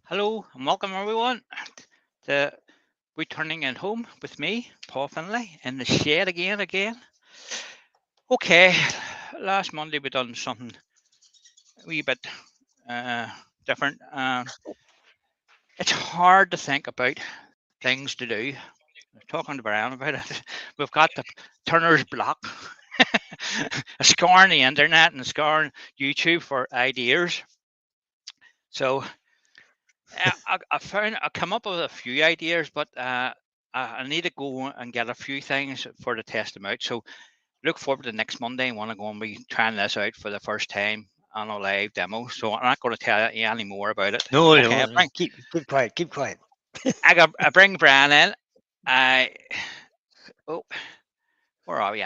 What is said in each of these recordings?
Hello and welcome everyone to returning in home with me, Paul Finlay, in the shed again. Okay, last Monday we done something a wee bit uh, different. It's hard to think about things to do. I was talking to Brian about it. We've got the Turner's block, scoring the internet and scoring YouTube for ideas. So I come up with a few ideas, but I need to go and get a few things for to test them out. So look forward to next Monday. I want to go and be trying this out for the first time on a live demo. So I'm not going to tell you any more about it. No, Okay, no, no. Keep quiet. Keep quiet. I bring Brian in. I oh, where are you?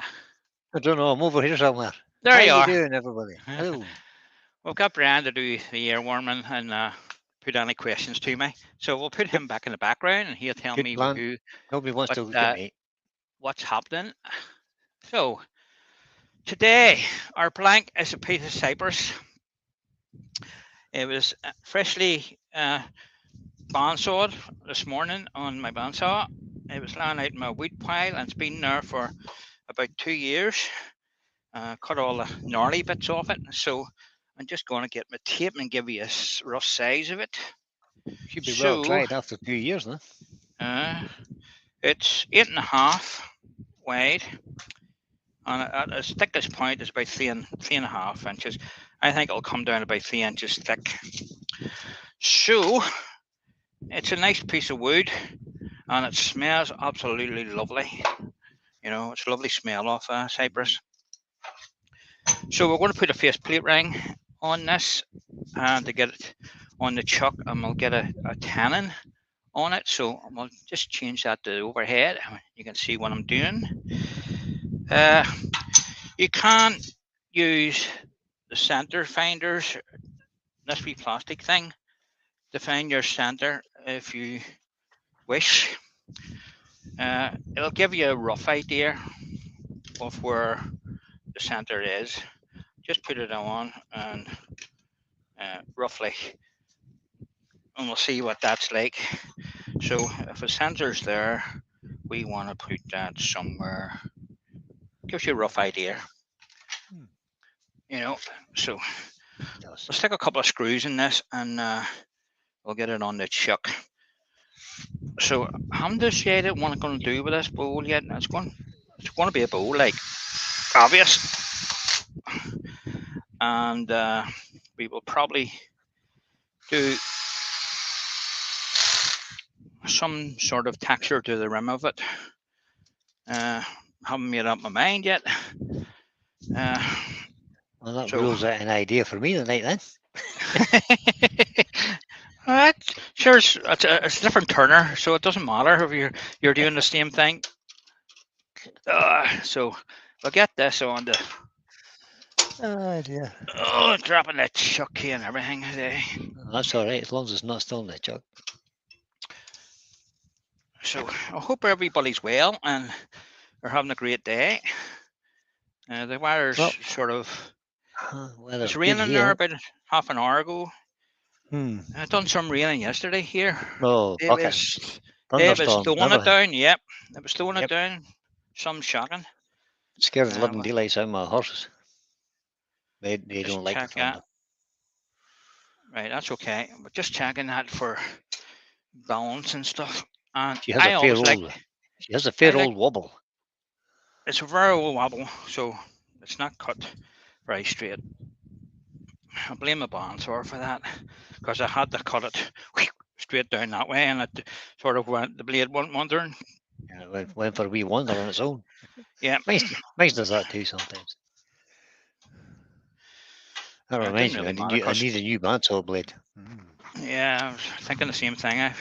I don't know. I'm over here somewhere. There How you you are. doing, everybody? Hello. We've got Brian to do the ear warming and put any questions to me. So we'll put Good, him back in the background and he'll tell good me plan. who Nobody wants what to look at me. what's happening. So today, our blank is a piece of cypress. It was freshly bandsawed this morning on my bandsaw. It was lying out in my wood pile and it's been there for about 2 years. Cut all the gnarly bits off it. So I'm just going to get my tape and give you a rough size of it. Should be well So tried after 2 years, no? uh, it's 8.5 wide. And at its thickest point is about 3.5 inches. I think it'll come down about 3 inches thick. So it's a nice piece of wood, and it smells absolutely lovely. It's a lovely smell of cypress. So we're going to put a faceplate ring on this, and to get it on the chuck, and we'll get a tannin on it. So we'll just change that to overhead. You can see what I'm doing. Uh, you can use the center finders, this wee plastic thing, to find your center if you wish. It'll give you a rough idea of where the center is. Just put it on and roughly, and we'll see what that's like. So if the center's there, we want to put that somewhere. Gives you a rough idea, Hmm. you know. So Yes. let's take a couple of screws in this, and we'll get it on the chuck. So I haven't decided what I'm going to do with this bowl yet. It's going to be a bowl, like obvious, and we will probably do some sort of texture to the rim of it. Haven't made up my mind yet. Uh, Well, that so, rules out an idea for me tonight, then. Alright, sure, it's a different turner, so it doesn't matter if you're doing the same thing. So we'll get this on the Oh, dear. dropping that chuck key and everything today. That's all right, as long as it's not still in the chuck. So I hope everybody's well and are having a great day. The weather's Well, sort of it's weather's good raining there here. about half an hour ago. Hmm. I done some raining yesterday here. Oh, Dave bucking. is Dave is Thunderstorms and throwing it everything. down. Yep, it was throwing it Yep. down. Some shocking. Scared the living Well, daylights out of my horses. They just don't like the check that. thunder. Right, that's okay. But just checking that for balance and stuff. And She has a fair I like old wobble. it's a very old wobble, so it's not cut very straight. I blame the bandsaw for that because I had to cut it straight down that way, and it sort of went the blade went wandering. Yeah, went for a wee wander on its own. Yeah, Mine's does that too sometimes. That it didn't reminds me, really matter I because need a new bandsaw blade. yeah, I was thinking the same thing.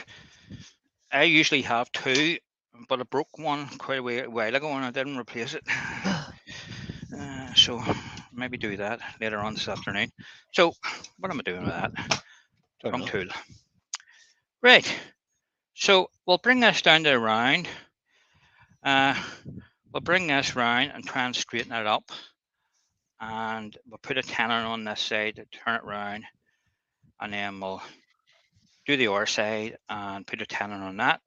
I usually have two, but I broke one quite a while ago, and I didn't replace it. So maybe do that later on this afternoon. So what am I doing with that? Don't Wrong know. tool. Right. So we'll bring this down to the round. Uh, we'll bring this round and try and straighten it up. And we'll put a tenon on this side to turn it round. And then we'll do the other side and put a tenon on that.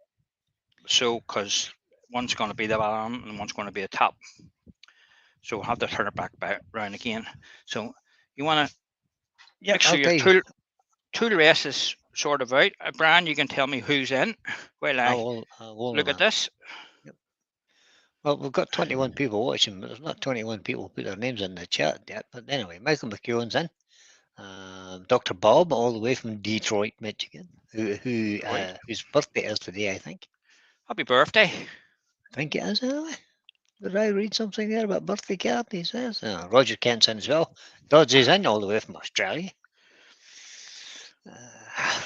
So, because one's going to be the bottom and one's going to be the top. So we'll have to turn it back round again. So you want to Yeah, make sure your tool rest is sort of out. Brian, you can tell me who's in while I will look at this. Yep. Well, we've got 21 people watching, but there's not 21 people put their names in the chat yet. But anyway, Michael McEwen's in. Dr. Bob, all the way from Detroit, Michigan, whose birthday is today, I think. Happy birthday. I think it is, anyway. Did I read something there about birthday card? He says. Roger Kent's in as well. Dodds is in all the way from Australia.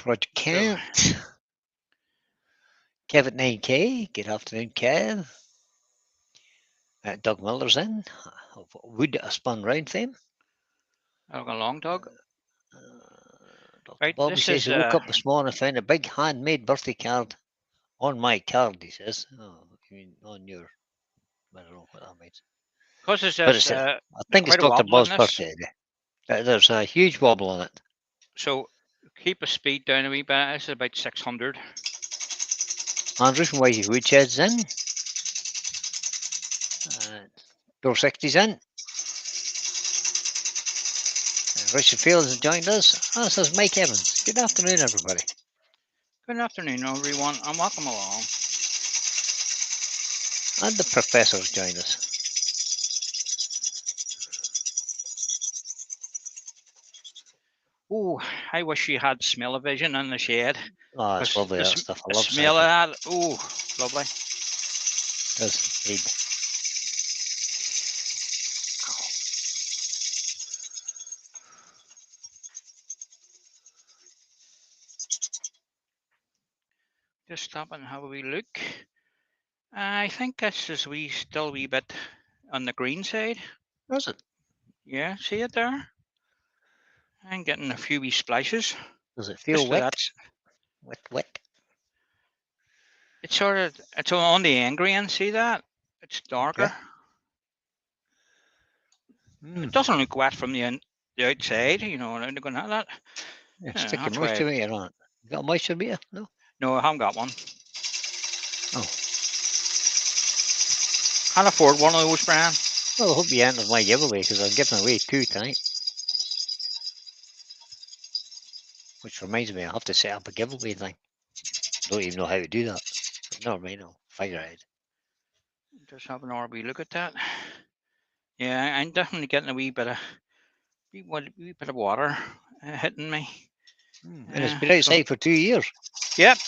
Roger Kent. Kev at 9K. Good afternoon, Kev. Doug Miller's in. Wood a spun round fame. I'll along, Doug. Right, Bobby says he woke up this morning and found a big handmade birthday card on my card, he says. Oh, you mean on your... I don't know what that means. Because I think it's Dr. Bob's birthday. There's a huge wobble on it. So keep the speed down a wee bit. It's about 600. Andrew from Whitey Woodshed's in. Door 60's in. Richard Fields has joined us. This is Mike Evans. Good afternoon, everybody. Good afternoon, everyone, and welcome along. And the professor's joined us. Oh, I wish you had smell-o-vision in the shed. Oh, it's lovely, that stuff. I love smell of that. Oh, lovely. It does indeed. Just stop and have a wee look. I think this is still a wee bit on the green side. Is it? Yeah, see it there? I'm getting a few wee splashes. Does it feel wet? Wet. It's on the end grain, see that? It's darker. Okay. It doesn't look wet from the outside, you know, I'm going to have that. Yeah, stick your moisture meter on it. You got a moisture meter? No, I haven't got one. Oh. Can't afford one of those, Brian. Well, I hope you enter my giveaway because I'm giving away 2 tonight. Which reminds me, I have to set up a giveaway thing. Don't even know how to do that. But never mind, I'll figure it out. Just have an RB look at that. Yeah, I'm definitely getting a wee bit of water hitting me. And it's been outside for 2 years. Yep.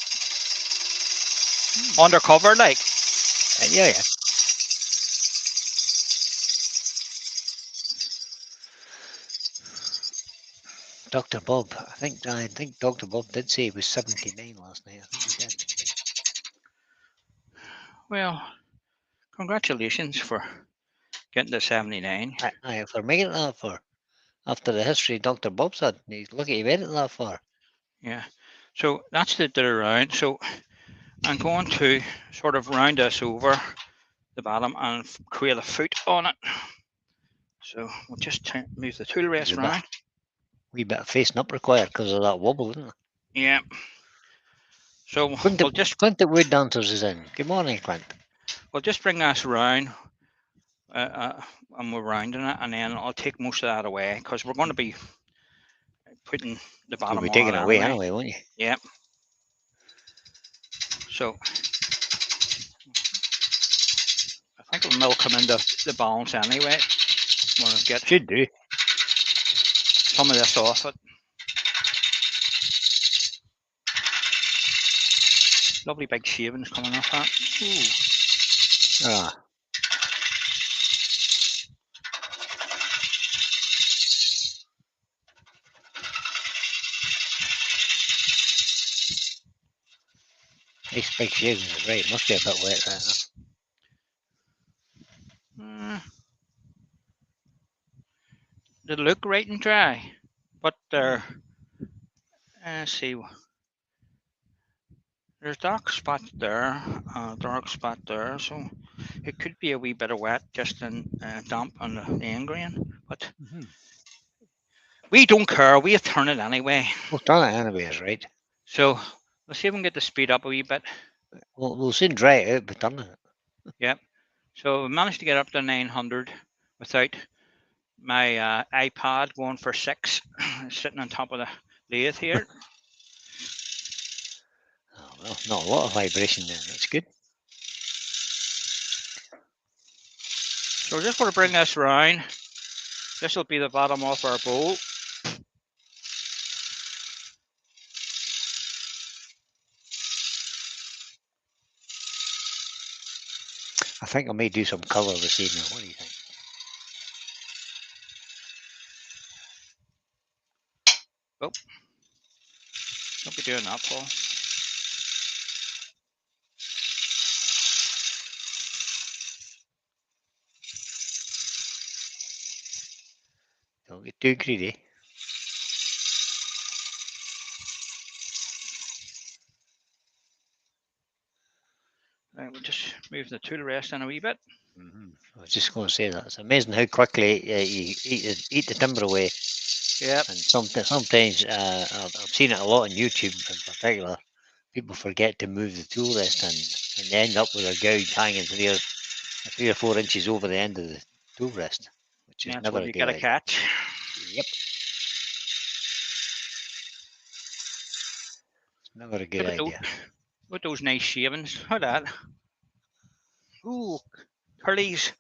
Undercover, like. Yeah. Dr. Bob, I think Dr. Bob did say he was 79 last night. I think he did. Well, congratulations for getting to 79. For making it that far. After the history Dr. Bob's had, he's lucky he made it that far. Yeah. So that's the round. So I'm going to sort of round this over the bottom and create a foot on it. So we'll just move the tool rest around. Wee bit of facing up required because of that wobble, isn't it? Yeah. So Clint the Wood Dancers is in. Good morning, Clint. We'll just bring this around and we're rounding it, and then I'll take most of that away because we're going to be putting the bottom on. You'll be taking it away anyway, won't you? Yeah. So I think the mill come into the balance anyway. Should do. Some of this off it. Lovely big shavings coming off that. These big shavings are right. Must be a bit wet there. They look right and dry, but they're see. There's dark spot there, dark spot there, so it could be a wee bit of wet, just in damp on the end grain, but we don't care. We turn it anyway. We'll turn it anyways, right? So let's see if we can get the speed up a wee bit. We'll soon dry it out by turning it. Yep. So we managed to get up to 900 without my iPad going for 6 sitting on top of the lathe here. Oh, well, not a lot of vibration there. That's good. So just want to bring this round. This will be the bottom of our bowl. I think I may do some colour this evening. What do you think? Don't be doing that, Paul. Don't get too greedy. Right, we'll just move the tool rest in a wee bit. I was just going to say that. It's amazing how quickly you eat the timber away. Yep. And sometimes I've seen it a lot on YouTube in particular. People forget to move the tool rest and they end up with a gouge hanging 3 or 4 inches over the end of the tool rest, which is That's never what a you good gotta idea. catch. Yep. It's never a good Look at those, idea. look at those nice shavings. Look at that. Ooh, curlies.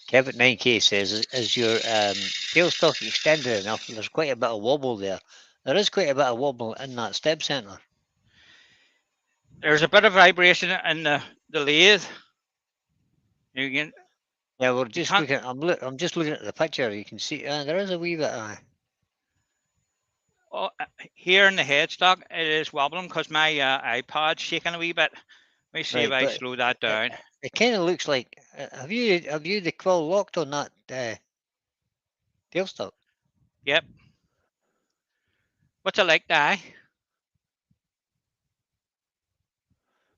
Kevin 9K says, is your tailstock extended enough? There's quite a bit of wobble there. There is quite a bit of wobble in that step center. There's a bit of vibration in the lathe. You can, Yeah, we're just can't- looking. I'm just looking at the picture. You can see there is a wee bit. oh, here in the headstock, it is wobbling because my iPad's shaking a wee bit. Let me see if Right, I but slow that down. it kind of looks like. Have you the quill locked on that tailstock? Yep. What's it like, Di?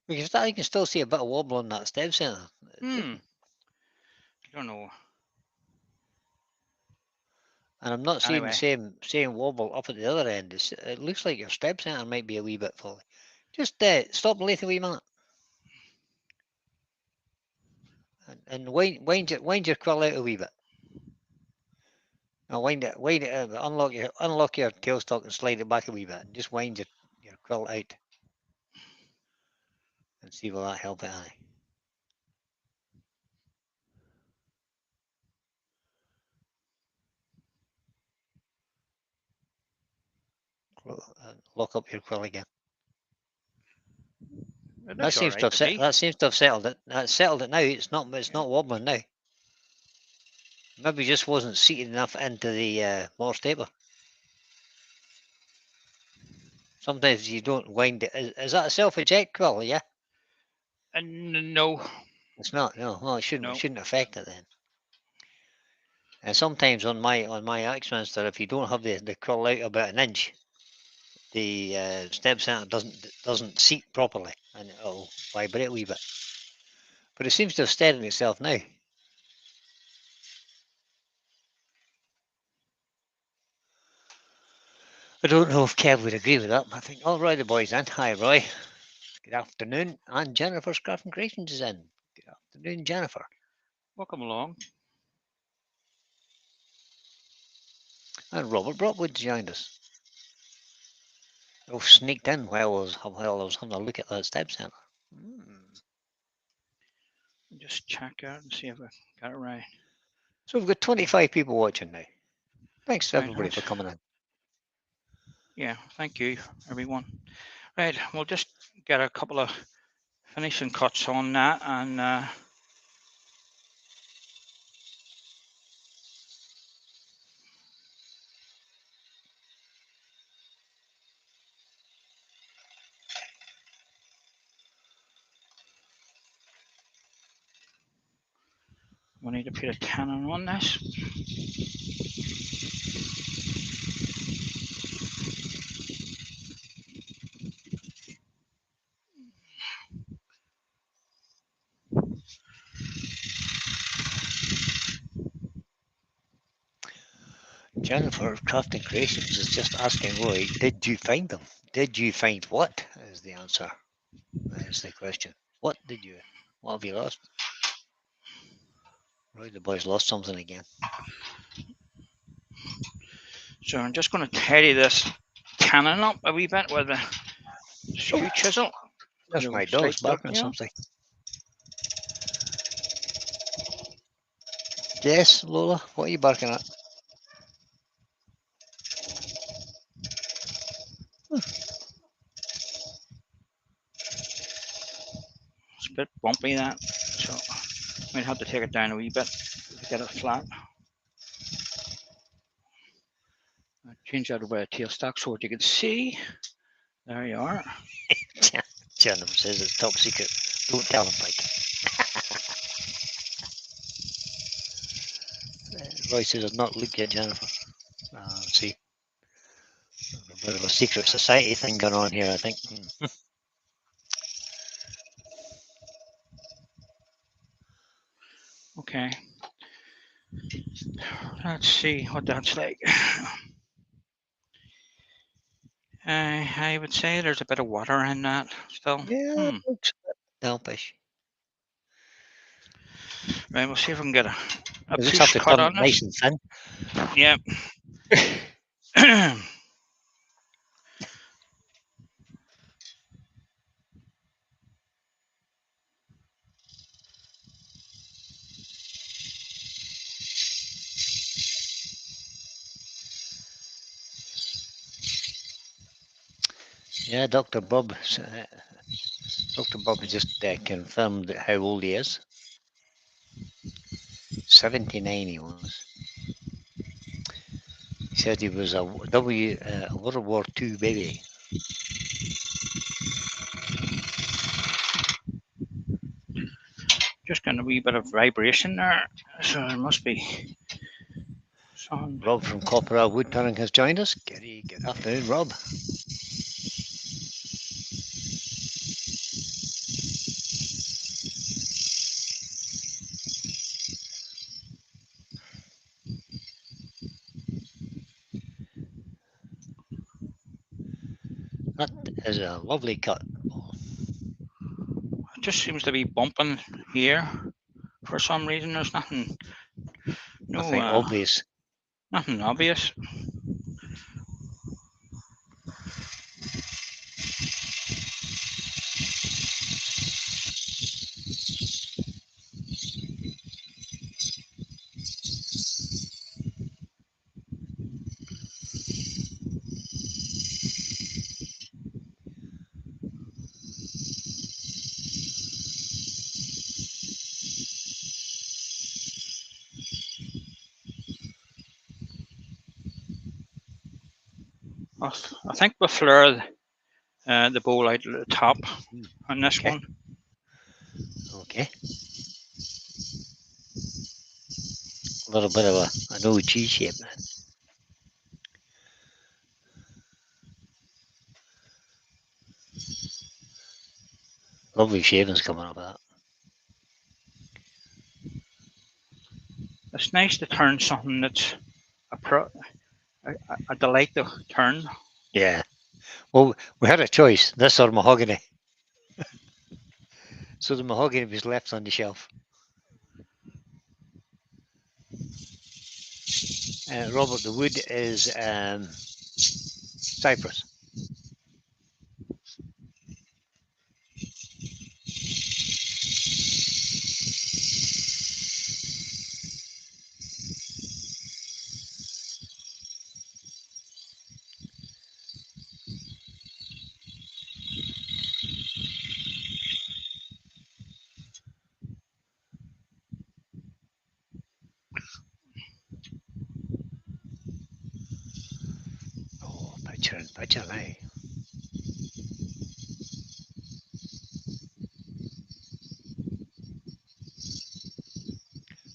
Because that, you can still see a bit of wobble on that step center. I don't know. And I'm not seeing Anyway. the same wobble up at the other end. It looks like your step center might be a wee bit fully. Just stop and lathe a wee minute. And wind your quill out a wee bit. Now wind it, unlock your tailstock and slide it back a wee bit. And just wind your quill out. And see will that help it, aye. Lock up your quill again. That seems to have settled it. That's settled it now. It's not wobbling now. Maybe just wasn't seated enough into the Morse taper. Sometimes you don't wind it. Is that a self-eject quill? Yeah. No. It's not. No. Well, it shouldn't. No. It shouldn't affect it then. And sometimes on my Axminster, if you don't have the quill out about an inch, the step center doesn't seat properly, and it'll vibrate a wee bit. But it seems to have steadied itself now. I don't know if Kev would agree with that, but I think, all right, the boys then. Hi, Roy. Good afternoon. And Jennifer's Craft and Creations is in. Good afternoon, Jennifer. Welcome along. And Robert Brockwood joined us. Oh, sneaked in while I was having a look at that step center. Just check out and see if I got it right. So we've got 25 people watching now. Thanks to everybody for coming in. Yeah, thank you, everyone. Right, we'll just get a couple of finishing cuts on that, and we need to put a cannon on this. Jennifer of Crafting Creations is just asking Roy, did you find them? Did you find what? Is the answer. That is the question. What have you lost? Roy, the boys lost something again. So I'm just going to tidy this cannon up a wee bit with a skew chisel. That's No, my straight dog's barking dovetail. something. Yes, Lola, what are you barking at? It's a bit bumpy, that, so might have to take it down a wee bit to get it flat. I'll change that over to tailstock so what you can see. There you are. Jennifer says it's top secret. Don't tell him, Mike. Roy says I've not looked yet, Jennifer. Let's see. A bit of a secret society thing going on here, I think. Okay. Let's see what that's like. I would say there's a bit of water in that still. Yeah, looks a bit selfish. Right, we'll see if we can get a You just push have to cut turn on it nice and thin. this. Yeah. Yeah, Dr. Bob. Dr. Bob has just confirmed how old he is. 79 he was. He said he was a World War II baby. Just getting a wee bit of vibration there, so there must be some. Rob from Copperell Woodturning has joined us. Good afternoon, Rob. That is a lovely cut. It just seems to be bumping here for some reason. There's nothing. Nothing obvious. Nothing obvious. I think we flare the bowl out at the top on this one. Okay. A little bit of an OG shape then. Lovely shavings coming up of that. It's nice to turn something that's a delight to turn. Yeah. Well, we had a choice, this or mahogany. So the mahogany was left on the shelf. Robert, the wood is cypress. Oh, picture in picture, eh?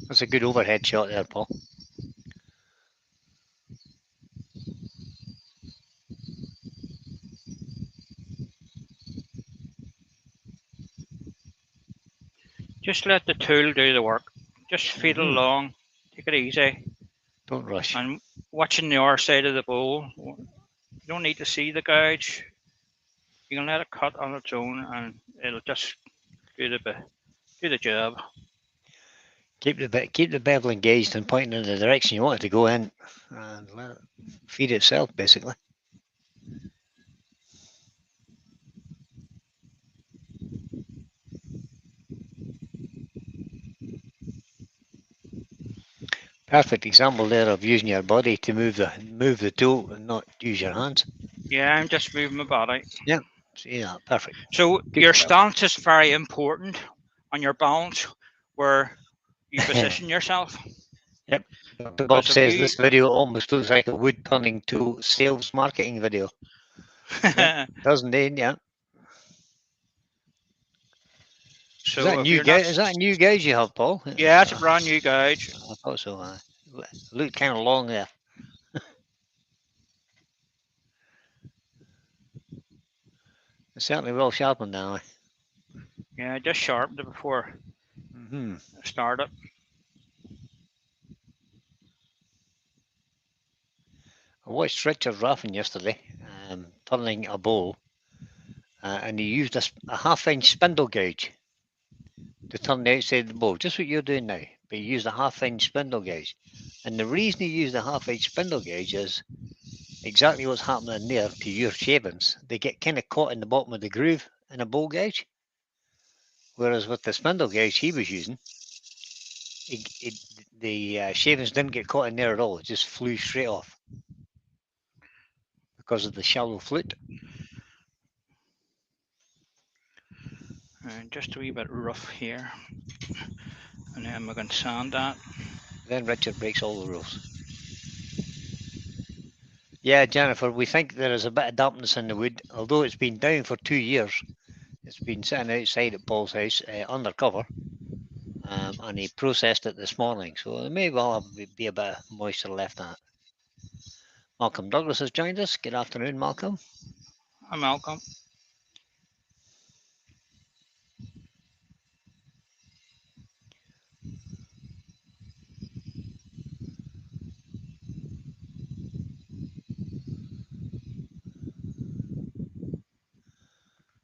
That's a good overhead shot there, Paul. Just let the tool do the work. Just feed it along. Take it easy. Don't rush. And watching the other side of the bowl. You don't need to see the gouge. You can let it cut on its own, and it'll just do the job. Keep the bevel engaged and pointing in the direction you want it to go in, and let it feed itself basically. Perfect example there of using your body to move the tool and not use your hands. Yeah, I'm just moving my body. See that? Perfect. So Good your job. stance is very important on your balance, where you position yourself. Yep. Dr. Bob Because if says you this video almost looks like a wood turning tool sales marketing video. Yep. Doesn't it? Yeah. so Is that if new you're not, gauge? Is that a new gauge you have, Paul? yeah, it's a brand new gouge. I thought so. Looked kind of long there. It's certainly well sharpened now. Yeah, I just sharpened it before Mm-hmm. I started. I watched Richard Raffin yesterday turning a bowl, and he used a half-inch spindle gauge to turn the outside of the bowl, just what you're doing now. But he used a half-inch spindle gauge, and the reason he used a half-inch spindle gauge is exactly what's happening there to your shavings. They get kind of caught in the bottom of the groove in a bowl gauge, whereas with the spindle gauge he was using, the shavings didn't get caught in there at all. It just flew straight off because of the shallow flute. Just a wee bit rough here, and then we can sand that. Then Richard breaks all the rules. Yeah, Jennifer, we think there is a bit of dampness in the wood, although it's been down for 2 years. It's been sitting outside at Paul's house undercover, and he processed it this morning, so there may well be a bit of moisture left in it. Malcolm Douglas has joined us. Good afternoon, Malcolm. Hi, Malcolm.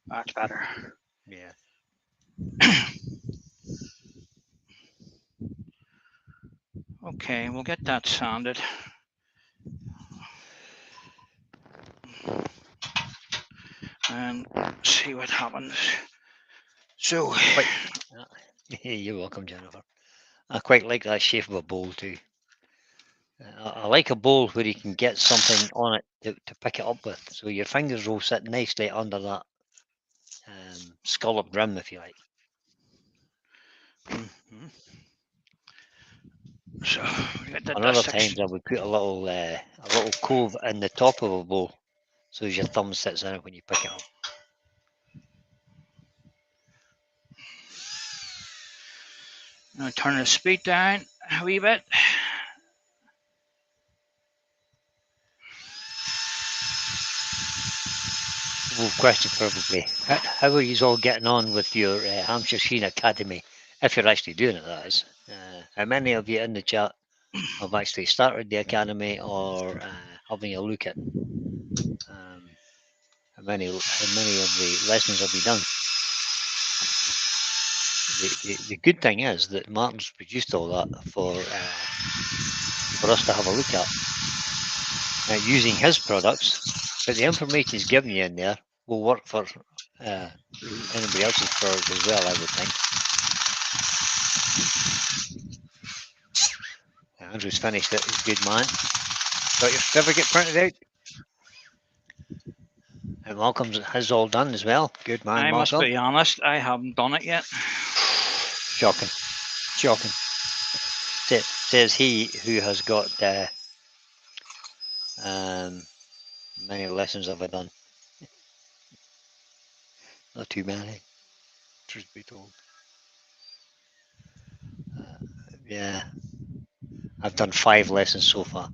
That's better. Yeah. Okay, we'll get that sanded. And see what happens. So, You're welcome, Jennifer. I quite like that shape of a bowl too. I like a bowl where you can get something on it to pick it up with, so your fingers will sit nicely under that scalloped rim, if you like. so get the On other dust times, I would put a little cove in the top of a bowl, so as your thumb sits in it when you pick it up. Now turn the speed down a wee bit. Well, question probably. How are you all getting on with your Hampshire Sheen Academy? If you're actually doing it, that is. How many of you in the chat have actually started the academy or having a look at how many of the lessons have you done? The good thing is that Martin's produced all that for us to have a look at using his products, but the information he's given you in there will work for anybody else's product as well, I would think. Andrew's finished it. He's a good man. Got your certificate printed out? And Malcolm's has all done as well. Good man, I must Malcolm. be honest, I haven't done it yet. Shocking. Shocking. Says he who has got many lessons have I done. Not too many, truth be told. Yeah, I've done 5 lessons so far,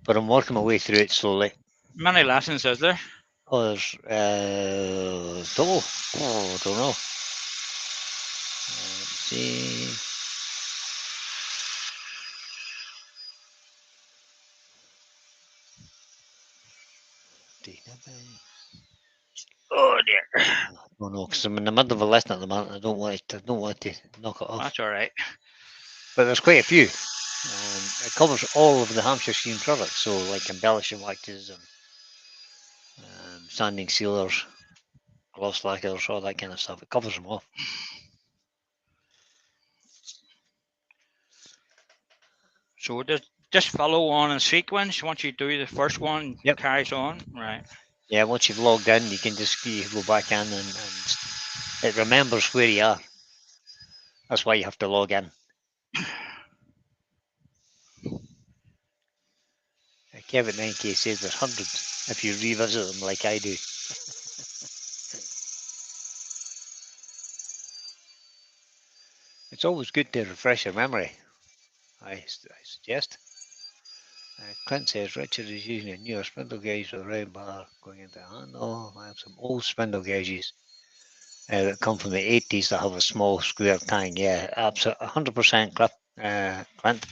but I'm working my way through it slowly. Many lessons, is there? Oh, there's total. Oh, I don't know. Let's see. Oh dear. Oh no, because I'm in the middle of a lesson at the moment. I don't want to knock it off. That's all right. But there's quite a few. It covers all of the Hampshire Sheen products, so like embellishing waxes and sanding sealers, gloss lacquers, all that kind of stuff. It covers them all. So just follow on in sequence. Once you do the first one, Yep. carries on. Right. Yeah, once you've logged in, you can just go back in and it remembers where you are. That's why you have to log in. Kevin 9K says there's hundreds if you revisit them like I do. It's always good to refresh your memory, I suggest. Clint says Richard is using a newer spindle gauge with a round bar going into the handle. I have some old spindle gauges that come from the 80s that have a small square tang. Yeah, absolutely, 100% Clint.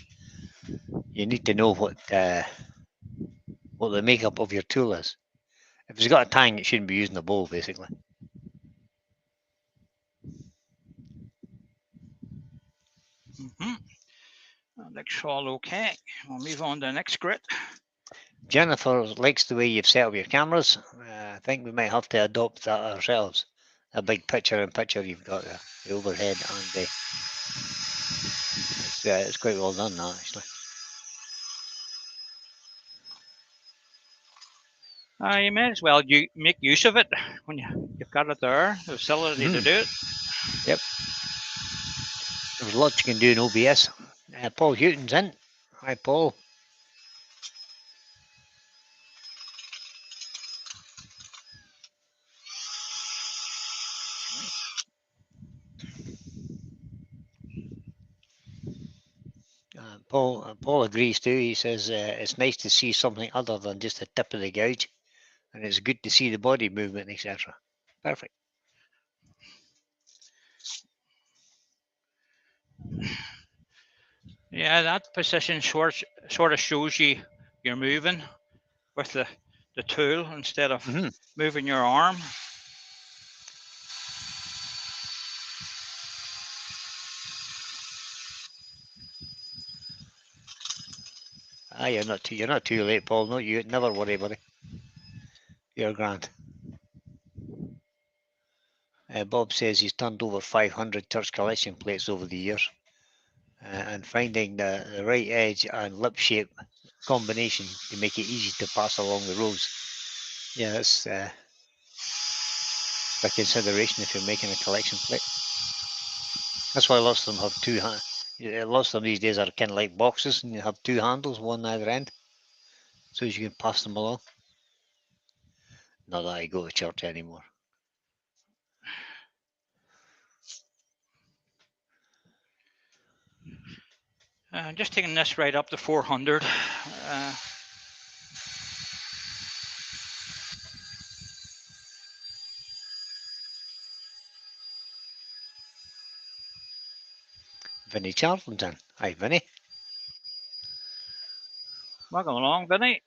You need to know what the makeup of your tool is. If it's got a tang, it shouldn't be using a bowl, basically. That looks all okay. We'll move on to the next grit. Jennifer likes the way you've set up your cameras. I think we might have to adopt that ourselves. A big picture-in-picture you've got there, the overhead and the. It's quite well done, that actually. You may as well make use of it when you've got it there, the facility to do it. Yep. There's lots you can do in OBS. Paul Houghton's in. Hi, Paul. Paul agrees too. He says it's nice to see something other than just the tip of the gouge, and it's good to see the body movement, etc. Perfect. Yeah, that position sort of shows you're moving with the tool instead of moving your arm. You're not too late, Paul. No, you never worry, buddy. You're grand. Bob says he's turned over 500 Church Collection plates over the years, and finding the right edge and lip shape combination to make it easy to pass along the rows. Yeah, that's a consideration if you're making a collection plate. That's why lots of them have two hands. Lots of them these days are kind of like boxes, and you have two handles, one either end, so as you can pass them along. Not that I go to church anymore. Just taking this right up to 400. Vinnie Charlton's in. Hi, Vinnie. Welcome along, Vinnie.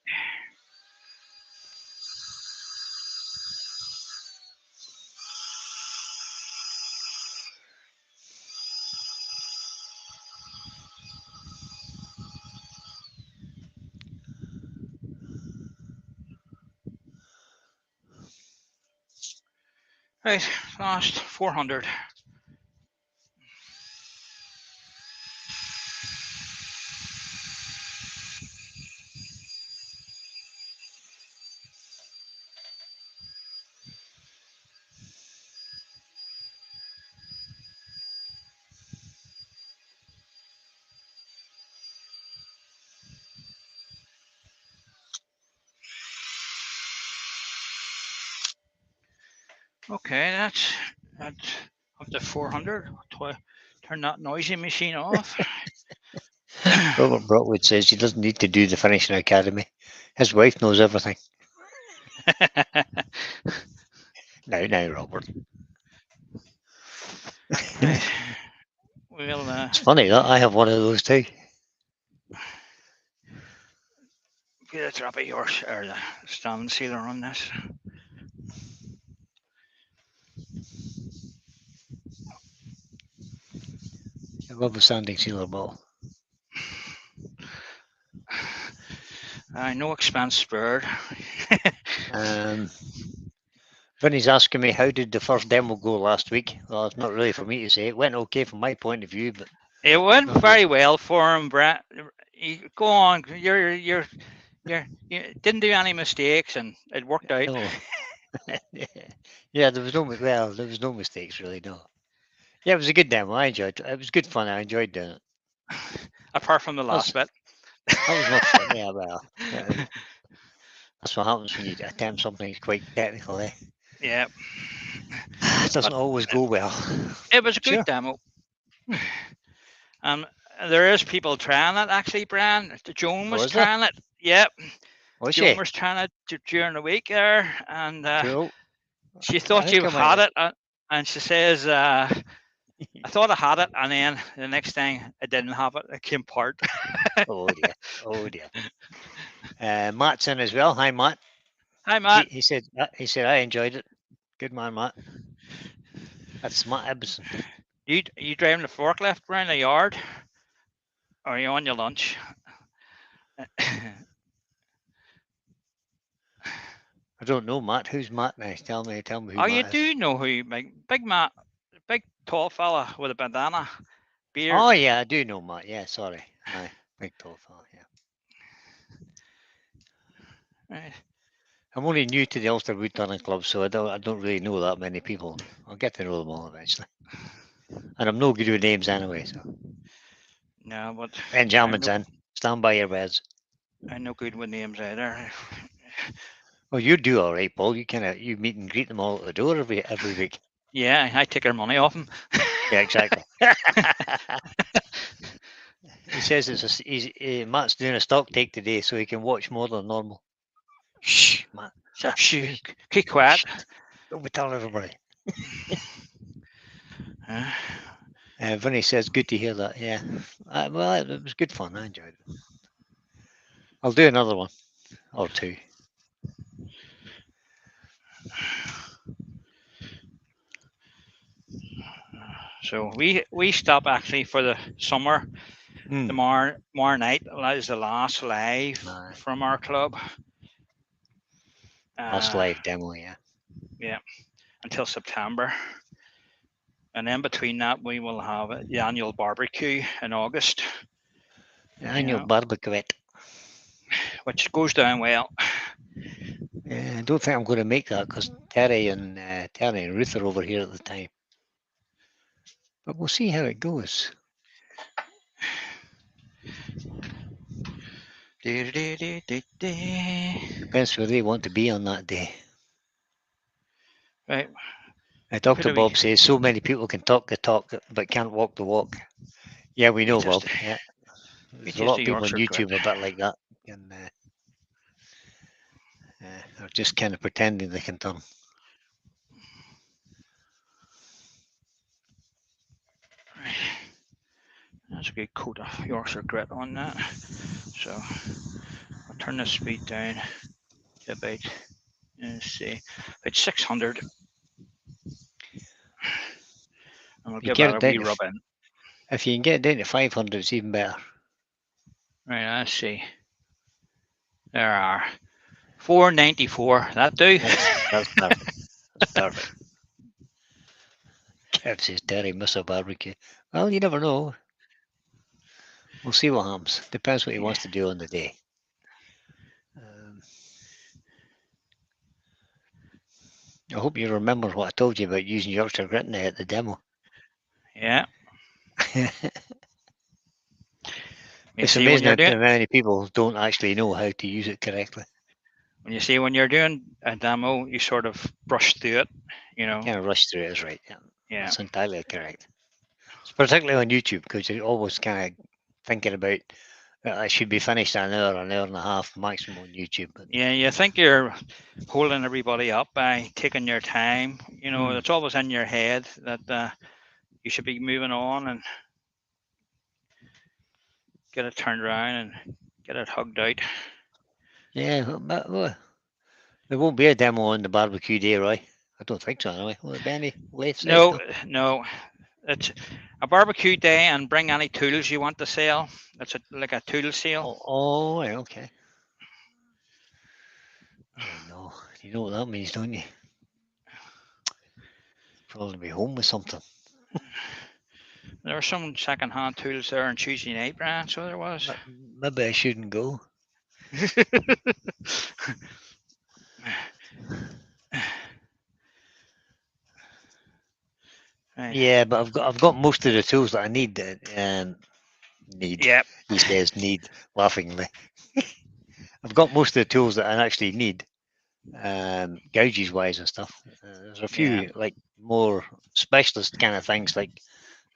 Right, last 400. Okay, that's up to 400. Turn that noisy machine off. Robert Brockwood says he doesn't need to do the finishing academy. His wife knows everything. Now, Robert. Right. Well, it's funny that I have one of those too. Get a drop of yours or the stand sealer on this. I love a standing sealer ball. No expense spared. Vinny's asking me, how did the first demo go last week? Well, it's not really for me to say. It went okay from my point of view, but It went not very well for him, Brett. Go on. You didn't do any mistakes, and it worked out. no. Yeah, there was no mistakes really. No. Yeah, it was a good demo. I enjoyed it. It was good fun. I enjoyed doing it. Apart from the last bit. That was not fun. Yeah, well, that's what happens when you attempt something quite technical. Eh? Yeah. It doesn't always go well. It was a good Sure. demo. There is people trying it actually, Brian. Joan was is there? trying it. Yep. Was Joan she? was trying it during the week there, and Cool. she thought think you I might had it, and she says, "I thought I had it," and then the next thing I didn't have it. It came apart. Oh dear. Oh dear. Matt's in as well. Hi, Matt. Hi, Matt. He said I enjoyed it. Good man, Matt. That's Matt Ibsen. You driving the forklift around the yard? Or are you on your lunch? I don't know, Matt. Who's Matt now? Tell me who Oh, Matt you is. do know who Big Matt, big tall fella with a bandana, beard. Oh yeah, I do know Matt. Yeah, sorry. Aye, big tall fella. Yeah. Right. I'm only new to the Ulster Wood Turning Club, so I don't really know that many people. I'll get to know them all eventually. And I'm no good with names anyway. So No, but Benjamin's in. Stand by your beds. I'm no good with names either. Well, you do all right, Paul. You meet and greet them all at the door every week. Yeah, I take their money off them. Yeah, exactly. He says Matt's doing a stock take today, so he can watch more than normal. Shh, Matt. Shh, keep quiet. Don't be telling everybody. Vinny says, good to hear that. Yeah. Well, it was good fun. I enjoyed it. I'll do another one or two. So we stop actually for the summer. Tomorrow night that is the last live from our club. Last live demo, yeah. Yeah, until September. And then between that, we will have the annual barbecue in August. The annual barbecue. Which goes down well. Yeah, I don't think I'm going to make that because Terry and Ruth are over here at the time. But we'll see how it goes. Depends where they want to be on that day. Right. Dr. Bob says so many people can talk the talk but can't walk the walk. Yeah, we know, Bob. Yeah. There's a lot of people on YouTube a bit like that. And they're just kind of pretending they can turn. That's a good coat of Yorkshire grit on that. So I'll turn the speed down to about, let's see, about 600. And we'll give that a wee rub in. If you can get it down to 500, it's even better. Right, let's see. There are 494. That do? That's perfect. That's perfect. Kev says Terry miss a barbecue. Well, you never know. We'll see what happens. Depends what he wants to do on the day. I hope you remember what I told you about using Yorkshire grit now at the demo. Yeah. It's amazing how many people don't actually know how to use it correctly. When you're doing a demo, you sort of brush through it, Kind of rush through it is right. Yeah. That's entirely correct. It's particularly on YouTube because you're always kind of thinking about I should be finished in an hour and a half maximum on YouTube. But yeah, you think you're holding everybody up by taking your time. It's always in your head that you should be moving on and get it turned around and get it hugged out. Yeah, but there won't be a demo on the barbecue day, right? I don't think so anyway. Will there be any late? No. It's a barbecue day and bring any tools you want to sell. It's like a tool sale. Oh, right, okay. Oh no, you know what that means, don't you? Probably be home with something. There were some second-hand tools there on Tuesday night, Brian. So there was. Maybe I shouldn't go. Right. Yeah, but I've got most of the tools that I need. Need. Yep. He says need laughingly. I've got most of the tools that I actually need, gouges wise and stuff. There's a few Yeah. like more specialist kind of things like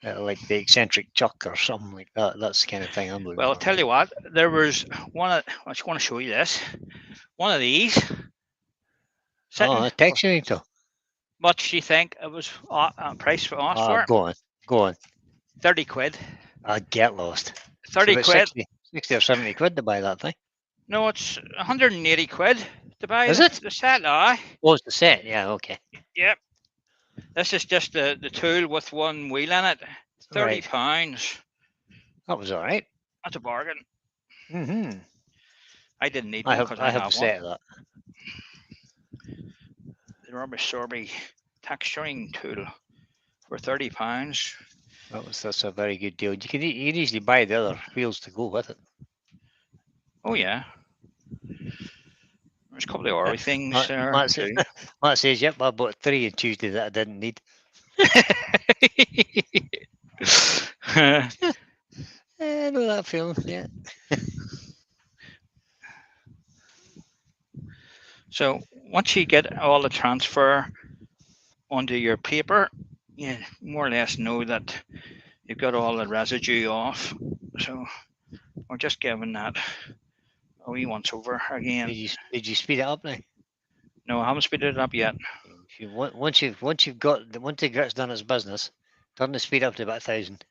the eccentric chuck or something like that. That's the kind of thing I'm looking Well, I'll for. tell you what. There was one. I just want to show you this. One of these. Sitting. Oh, texturing tool. What do you think it was price for us for? Go on. 30 quid. I get lost. 30 about quid. 60 or 70 quid to buy that thing. No, it's 180 quid to buy Is it? the set. Aye. Oh, it's the set. Yeah, okay. Yep. This is just the tool with one wheel in it. £30. Right. That was all right. That's a bargain. Mm-hmm. I didn't need I one have because I have one. a set of that. The rubber sorby texturing tool for £30. That's a very good deal. You can easily buy the other wheels to go with it. Oh yeah. There's a couple of other things there. Matt says, "Yep, I bought 3 on Tuesday that I didn't need." I know that feeling. Yeah. So once you get all the transfer onto your paper, you more or less know that you've got all the residue off. So we're just giving that a wee once over again. Did you speed it up now? No, I haven't speeded it up yet. Once you've got once the grit's done its business, turn the speed up to about 1,000.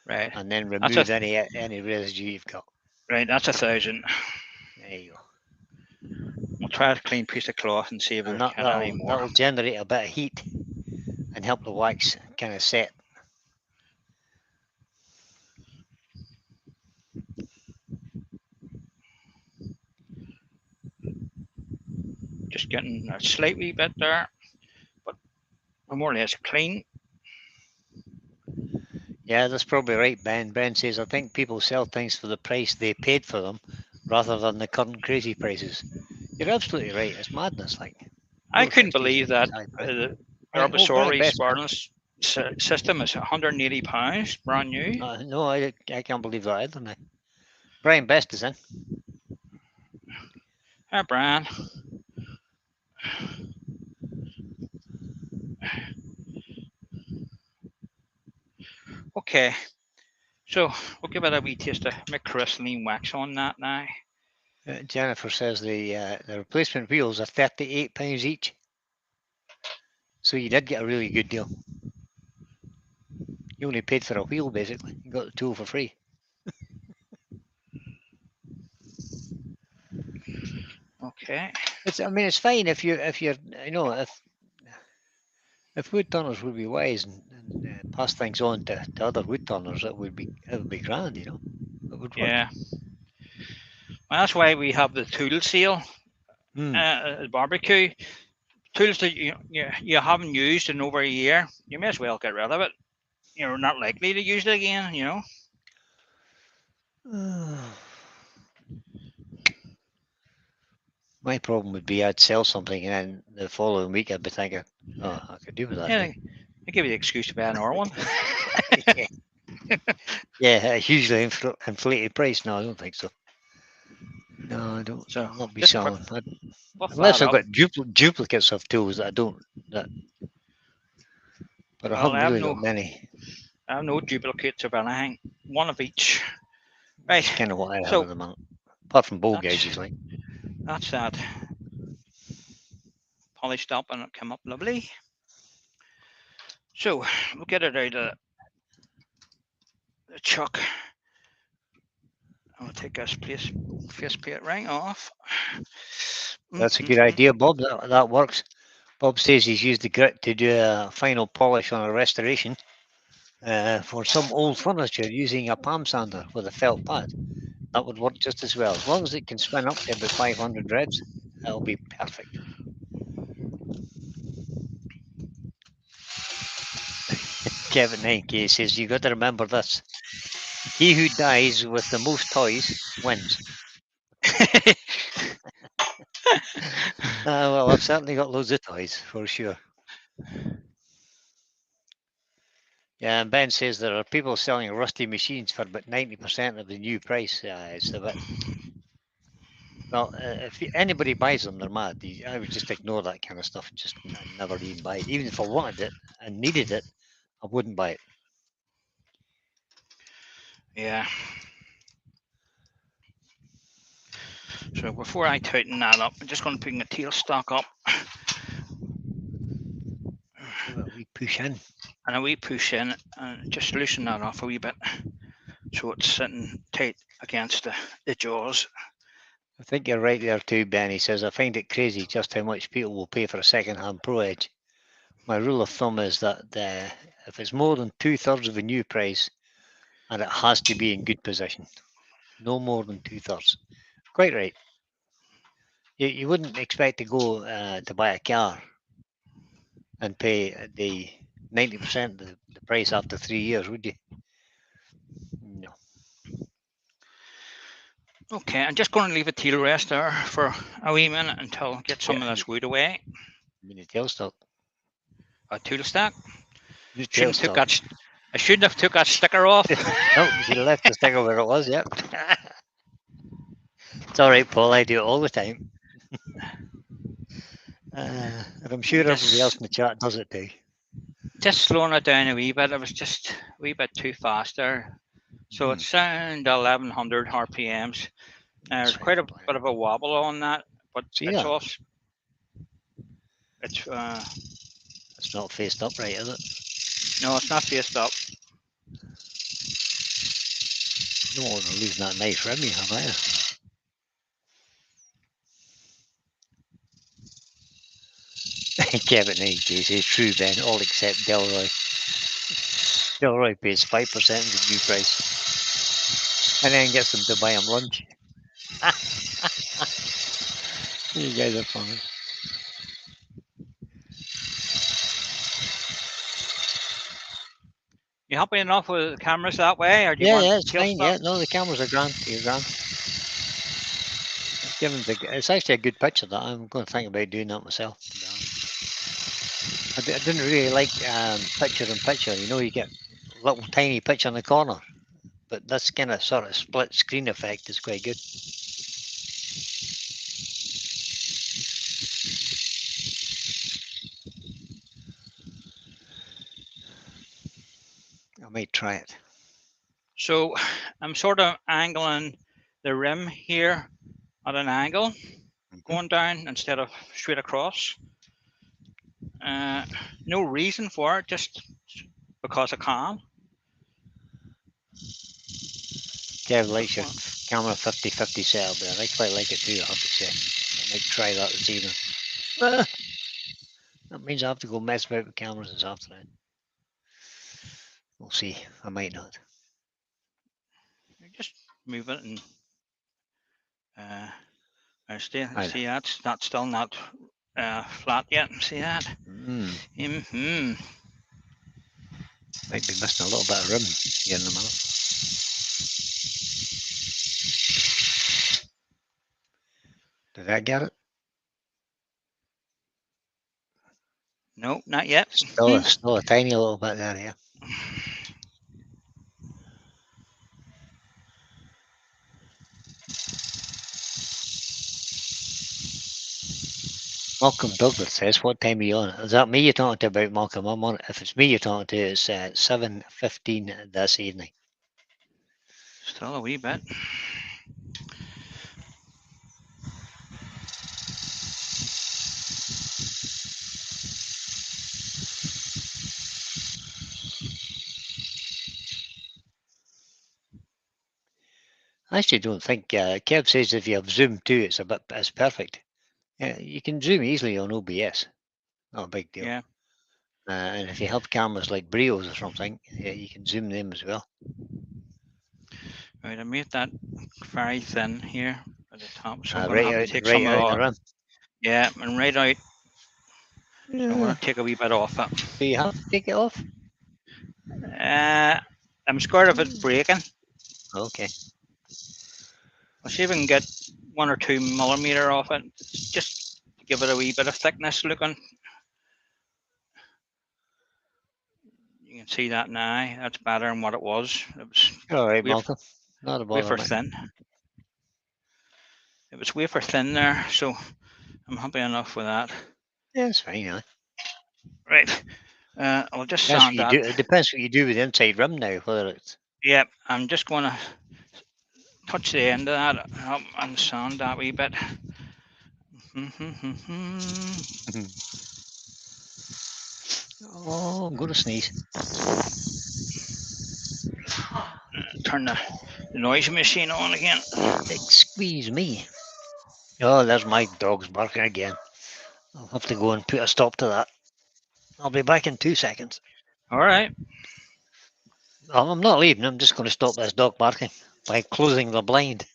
Right. And then remove any residue you've got. Right, that's 1,000. There you go. We'll try a clean piece of cloth and see if we can any more. That'll generate a bit of heat and help the wax kind of set. Just getting a slight wee bit there, but we're more or less clean. Yeah, that's probably right, Ben. Ben says, I think people sell things for the price they paid for them rather than the current crazy prices. You're absolutely right. It's madness. I couldn't believe that the Arbasori Spartans system is £180 brand new. No, I can't believe that either now. Brian Best is in. Hi, Brian. Okay, so we'll give it a wee taste of McChrystalline wax on that now. Jennifer says the replacement wheels are £38 each. So you did get a really good deal. You only paid for a wheel, basically. You got the tool for free. Okay. It's fine if you're if wood turners would be wise and pass things on to other wood turners, it would be grand, It would work. Yeah. Well, that's why we have the tool sale at barbecue. Tools that you haven't used in over a year, you may as well get rid of it. You're not likely to use it again, My problem would be I'd sell something and then the following week I'd be thinking, oh, I could do with that. Yeah, I give you the excuse to buy another one. Yeah, a hugely inflated price. No, I don't think so. No, I don't. So I'll not be selling. Unless I've got duplicates of tools that I don't. But I haven't really got many. I have no duplicates of anything. One of each. Right. That's kind of what I have at the moment. Apart from bowl gauges, like. That's that. Polished up and it came up lovely. So we'll get it out of the chuck. I'll take this faceplate ring off. That's a good idea, Bob. That works. Bob says he's used the grit to do a final polish on a restoration. for some old furniture using a palm sander with a felt pad. That would work just as well. As long as it can spin up to about 500 revs, it'll be perfect. Kevin 9K says, you got to remember this. He who dies with the most toys wins. Well, I've certainly got loads of toys, for sure. Yeah, and Ben says there are people selling rusty machines for about 90% of the new price. It's a bit. Well, if anybody buys them, they're mad. I would just ignore that kind of stuff and just never even buy it. Even if I wanted it and needed it, I wouldn't buy it. Yeah. So before I tighten that up, I'm just going to bring the tailstock up. We push in. And a wee push in and just loosen that off a wee bit so it's sitting tight against the jaws. I think you're right there too, Ben. He says, I find it crazy just how much people will pay for a second-hand Pro Edge. My rule of thumb is that if it's more than 2/3 of a new price, and it has to be in good position, no more than 2/3. Quite right. You wouldn't expect to go to buy a car and pay the 90% of the price after 3 years, would you? No. Okay, I'm just going to leave a tail rest there for a wee minute until I get some of this wood away. I mean, the tailstock. A tool stack. The I shouldn't have took that sticker off. No, you should have left the sticker where it was, yep. It's all right, Paul. I do it all the time. And I'm sure everybody else in the chat does it too. Just slowing it down a wee bit. It was just a wee bit too fast there. So it's around 1100 RPMs. There's quite a bit of a wobble on that, but it's off. It's not faced up right, is it? No, it's not faced up. You don't want to lose that nice rim you have, either. Kevin AJ says, true, Ben, all except Delroy. Delroy pays 5% of the new price and then gets them to buy him lunch. You guys are funny. You happy enough with the cameras that way, or do you Yeah, want? Yeah, it's fine. Yeah, no, the cameras are grand. You're grand. It's actually a good picture. That I'm going to think about doing that myself. I didn't really like picture-in-picture. You know, you get a little tiny picture in the corner, but this kind of sort of split screen effect is quite good. I might try it. So I'm sort of angling the rim here at an angle, going down instead of straight across. No reason for it, just because I can. Kev likes your camera 50-50 setup there. I quite like it too, I have to say. I might try that this evening. That means I have to go mess about with cameras this afternoon. We'll see. I might not. Just move it and see that's still not flat yet. See that? Might be missing a little bit of rim here in a minute. Did I get it? No, not yet. Still a tiny little bit there, yeah. Malcolm Douglas says, what time are you on? Is that me you're talking to about, Malcolm? I'm on it. If it's me you're talking to, it's 7:15 this evening. Still a wee bit. I actually don't think, Kev says if you have Zoom too, it's perfect. Yeah, you can Zoom easily on OBS. Not a big deal. Yeah. And if you have cameras like Brios or something, you can zoom them as well. Right, I made that very thin here at the top, so I'm going Right to have out, to take right some out of the it. rim. Yeah, and right out. So I'm going Yeah. to take a wee bit off it. Do you have to take it off? I'm scared of it breaking. Okay. I'll see if I can get 1 or 2 millimeter off it, just to give it a wee bit of thickness looking. You can see that now. That's better than what it was. It was All right, wafer, Malcolm. Not a bother, wafer mate. thin. It was wafer thin there, so I'm happy enough with that. Yeah, it's fine. Yeah. Right. I'll just That's what sand you that. do. It depends what you do with the inside rim now. Whether it's Yep, I'm just going to touch the end of that up and sand that wee bit. oh, I'm gonna sneeze. Turn the noise machine on again. Excuse me. Oh, there's my dog's barking again. I'll have to go and put a stop to that. I'll be back in 2 seconds. All right. Oh, I'm not leaving. I'm just going to stop this dog barking by closing the blind.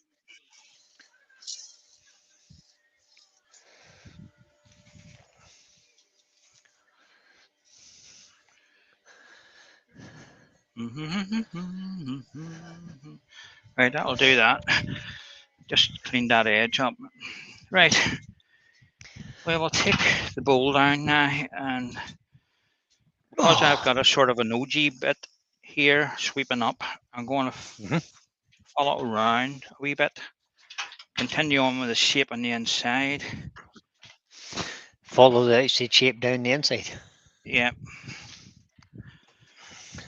Right, that'll do that. Just clean that edge up. Right. Well, we'll take the bowl down now, and because I've got a sort of an OG bit here sweeping up, I'm going to follow it around a wee bit. Continue on with the shape on the inside. Follow the outside shape down the inside. Yeah.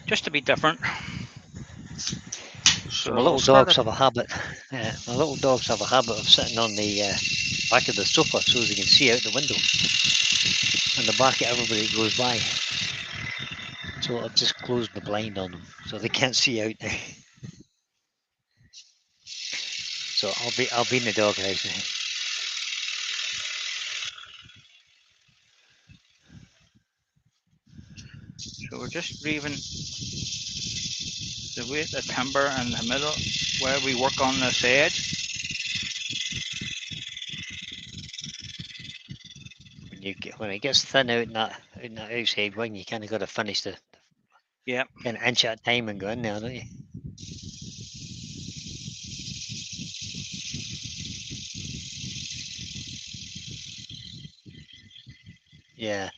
Just to be different. So my little dogs have a habit. My little dogs have a habit of sitting on the back of the sofa so they can see out the window and the back of everybody that goes by. So I've just closed the blind on them so they can't see out now. So I'll be in the dog house now. So we're just leaving the weight, the timber in the middle where we work on this edge. When it gets thin out in that outside wing, you kind of got to finish the kind of inch at a time and go in there, don't you? Yeah.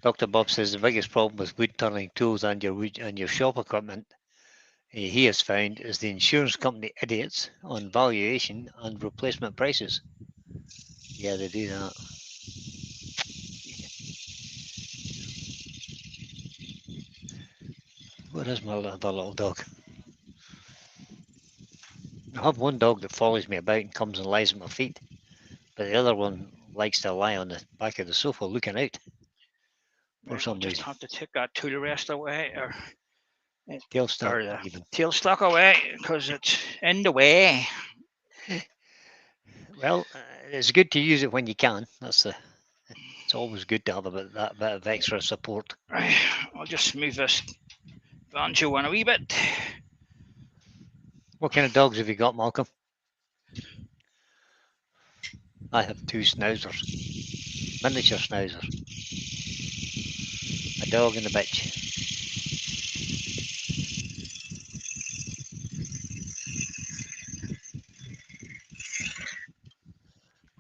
Dr. Bob says the biggest problem with wood turning tools and your shop equipment he has found is the insurance company idiots on valuation and replacement prices. Yeah, they do that. Where is my other little dog? I have one dog that follows me about and comes and lies at my feet, but the other one likes to lie on the back of the sofa looking out for some Just reason. have to take that tool rest away, or Tailstock, the tailstock away, because it's in the way. Well, it's good to use it when you can. It's always good to have that bit of extra support. Right, I'll just move this banjo in a wee bit. What kind of dogs have you got, Malcolm? I have 2 schnauzers, miniature schnauzers, a dog and a bitch.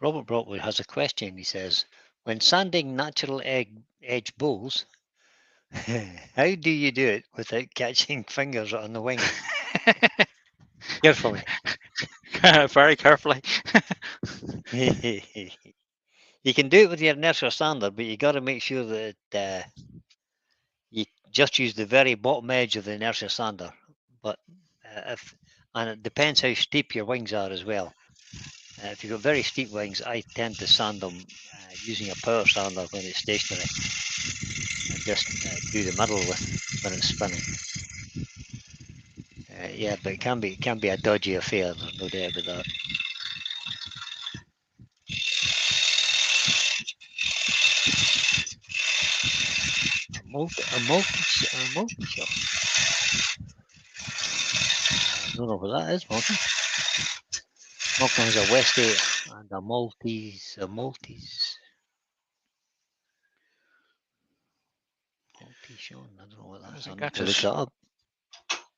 Robert Brockwood has a question. He says, when sanding natural edge bowls, how do you do it without catching fingers on the wing? Carefully. Very carefully. You can do it with your inertial sander, but you got to make sure that you just use the very bottom edge of the inertial sander. But and it depends how steep your wings are as well. If you've got very steep wings, I tend to sand them using a power sander when it's stationary, and just do the middle when it's spinning. Yeah, but it can be a dodgy affair. There's no doubt about that. multi-shot. I don't know what that is, Malcolm. Malcolm is a West 8 and a multis. Multi-shot. I don't know what that I is. I think need that's to look that up.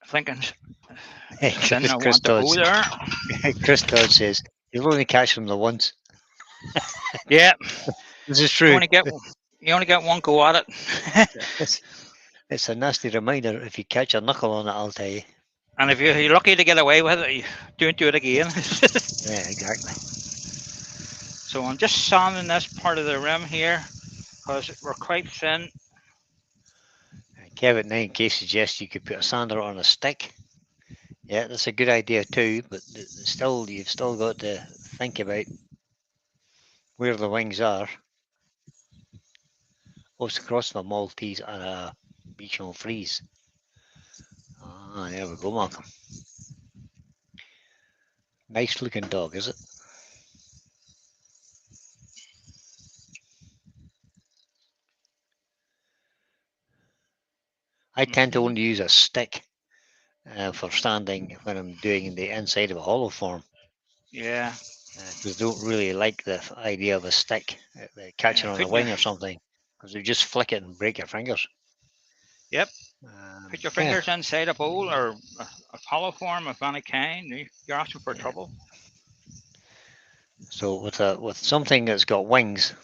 thinking Hey, didn't I Chris want to go Todd. there. Chris Todd says you'll only catch them the once. Yeah, This is you true. only get one go at it. It's a nasty reminder. If you catch a knuckle on it, I'll tell you. And if you're lucky to get away with it, you don't do it again. Yeah, exactly. So I'm just sanding this part of the rim here because we're quite thin. Kevin 9K suggests you could put a sander on a stick. Yeah, that's a good idea too, but still, you've still got to think about where the wings are. What's across the Maltese and a Bichon Frise. Ah, there we go, Malcolm. Nice looking dog, is it? I tend to only use a stick for standing when I'm doing the inside of a hollow form. Yeah. Because I don't really like the idea of a stick catching on a wing or something. Because you just flick it and break your fingers. Yep. Put your fingers inside a bowl or a hollow form of any kind. You're asking for trouble. So with something that's got wings,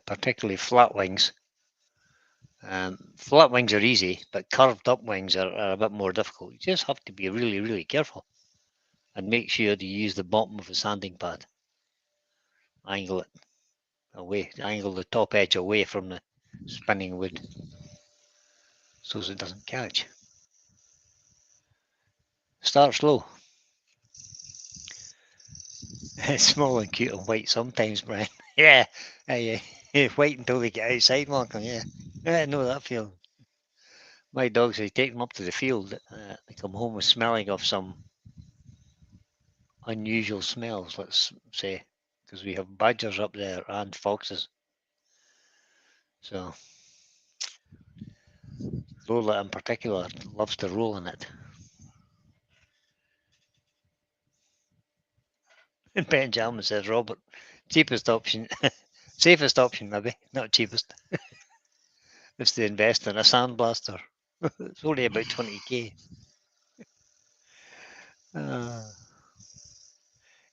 particularly flat wings, flat wings are easy, but curved up wings are a bit more difficult. You just have to be really, really careful and make sure to use the bottom of the sanding pad. Angle it away, angle the top edge away from the spinning wood so it doesn't catch. Start slow. It's small and cute and white sometimes, Brian. Yeah, wait until they get outside, Malcolm. Yeah, I know that feeling. My dogs, I take them up to the field. They come home with smelling of some unusual smells, let's say, because we have badgers up there and foxes. So Lola in particular loves to roll in it. And Benjamin says, Robert, cheapest option, safest option maybe, not cheapest. It's to invest in a sandblaster. It's only about 20k.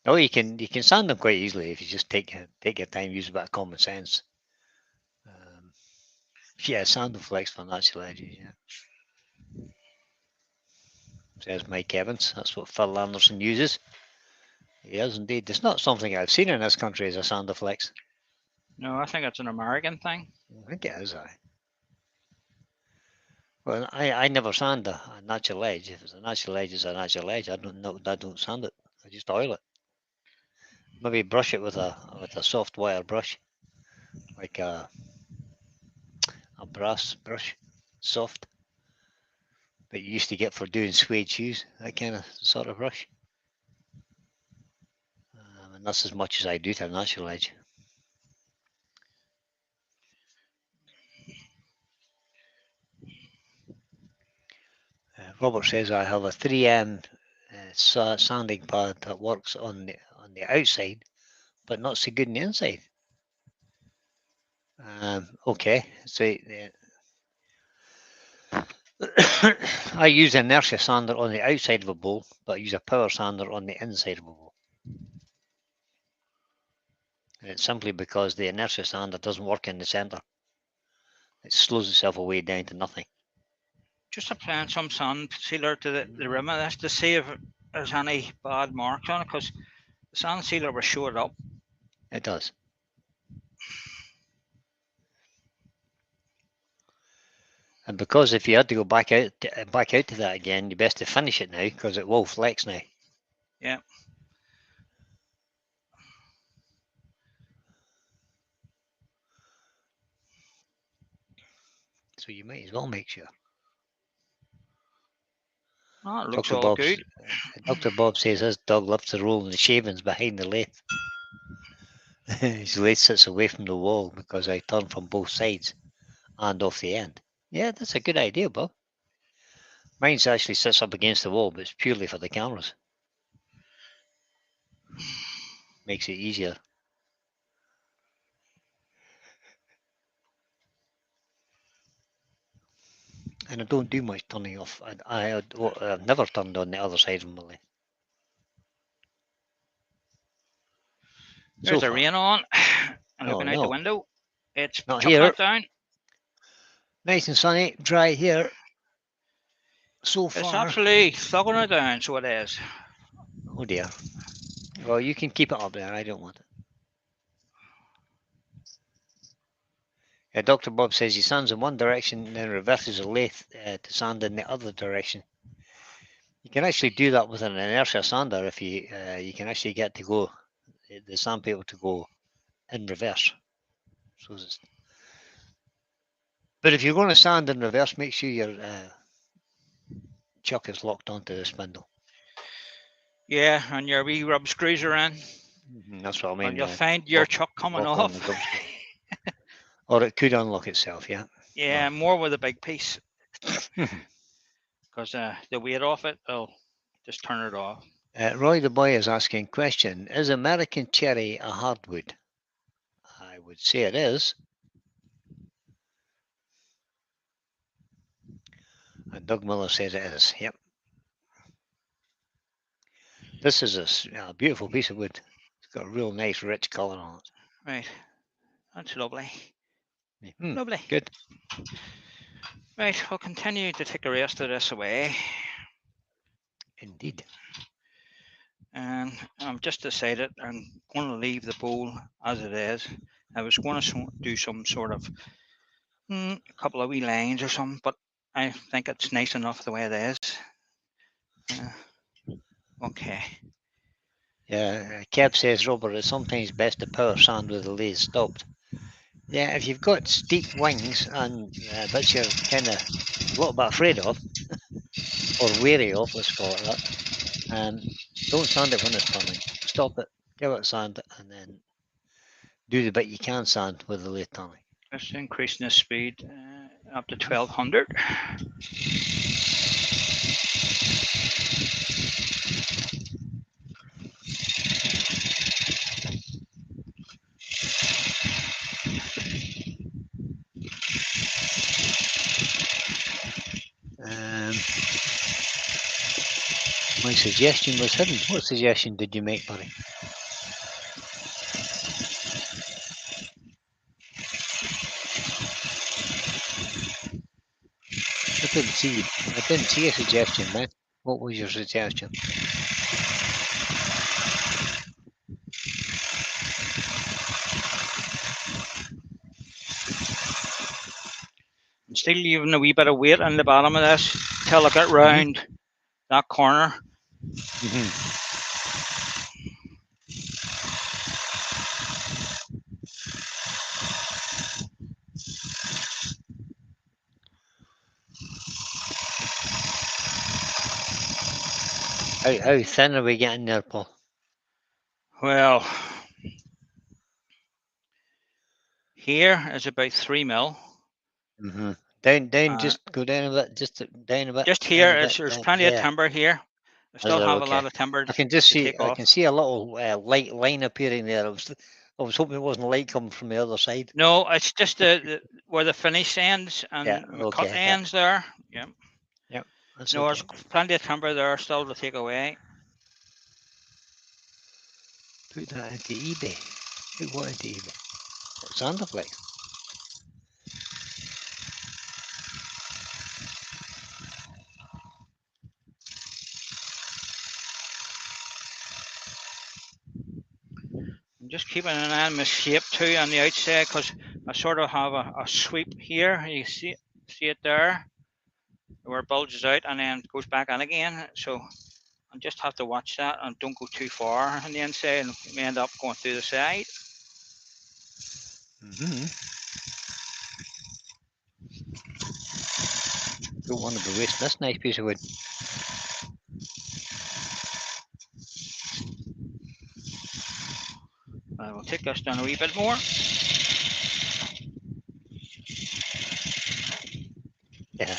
No, you can sand them quite easily if you just take your time, use a bit of common sense. Yeah, Sandflex for natural edges. Yeah, says Mike Evans. That's what Phil Anderson uses. He is indeed. It's not something I've seen in this country as a Sandflex. No, I think it's an American thing. I think it is. Well, I never sand a natural edge. If it's a natural edge, it's a natural edge. I don't sand it. I just oil it. Maybe brush it with a soft wire brush, like a brass brush, soft, that you used to get for doing suede shoes. That kind of sort of brush. And that's as much as I do to a natural edge. Robert says I have a 3M sanding pad that works on the outside, but not so good on the inside. Okay, so I use an inertia sander on the outside of a bowl, but I use a power sander on the inside of a bowl. And it's simply because the inertia sander doesn't work in the center. It slows itself away down to nothing. Just applying some sand sealer to the rim of this to see if there's any bad marks on it, because the sand sealer will show it up. It does. And because if you had to go back out to that again, you best to finish it now because it will flex now. Yeah. So you might as well make sure. Oh, it looks all good. Dr. Bob says his dog loves to roll in the shavings behind the lathe. His lathe sits away from the wall because I turn from both sides and off the end. Yeah, that's a good idea, Bob. Mine's actually sits up against the wall, but it's purely for the cameras. Makes it easier. And I don't do much turning off. I've never turned on the other side of my lathe. There's So the far. rain on. And Oh, looking out the no. window, it's Not chucking here. it down. Nice and sunny, dry here. So It's far. absolutely thugging it down, so it is. Oh dear. Well, you can keep it up there. I don't want it. Yeah, Dr. Bob says he sands in one direction, then reverses the lathe to sand in the other direction. You can actually do that with an inertia sander if you can actually get to go the sandpaper to go in reverse. So but if you're going to sand in reverse, make sure your chuck is locked onto the spindle. Yeah, and your wee rub screws are in. That's what I mean. Or you'll find your lock- chuck coming lock on off. the grub screw. Or it could unlock itself, yeah. Yeah, No. more with a big piece. Because the weight off it, will just turn it off. Roy the boy is asking question: is American cherry a hardwood? I would say it is. And Doug Miller says it is. Yep. This is a beautiful piece of wood. It's got a real nice, rich colour on it. Right, that's lovely. Mm, Lovely. good. Right, we'll continue to take the rest of this away. Indeed. And I've just decided I'm going to leave the bowl as it is. I was going to do some sort of a couple of wee lines or something, but I think it's nice enough the way it is. Okay. Yeah, Kev says, Robert, it's sometimes best to power sand with the lathe stopped. Yeah, if you've got steep wings and bits you're kind of a little bit afraid of, or wary of, let's call it that, don't sand it when it's turning. Stop it, give it sand, and then do the bit you can sand with the lathe turning. Just increasing the speed up to 1200. My suggestion was hidden. What suggestion did you make, buddy? I didn't see a suggestion, man. What was your suggestion? I'm still leaving a wee bit of weight on the bottom of this till I get round that corner. How thin are we getting there, Paul? Well, here is about 3 mil. Down, just go down a bit, just down a bit. Just here, there's plenty of timber here. I still have a lot of timber. I can just see, take off. I can see a little light line appearing there. I was hoping it wasn't light coming from the other side. No, it's just where the finish ends and the cut ends there. Yeah. Yep. No, there's plenty of timber there still to take away. Put that into eBay. Put what into eBay? Sanderflex. I'm just keeping an eye on my shape too on the outside because I sort of have a sweep here. You see it there where it bulges out and then goes back in again. So I just have to watch that and don't go too far on the inside and we end up going through the side. Don't want to be wasting this nice piece of wood. I will take this down a wee bit more. Yeah.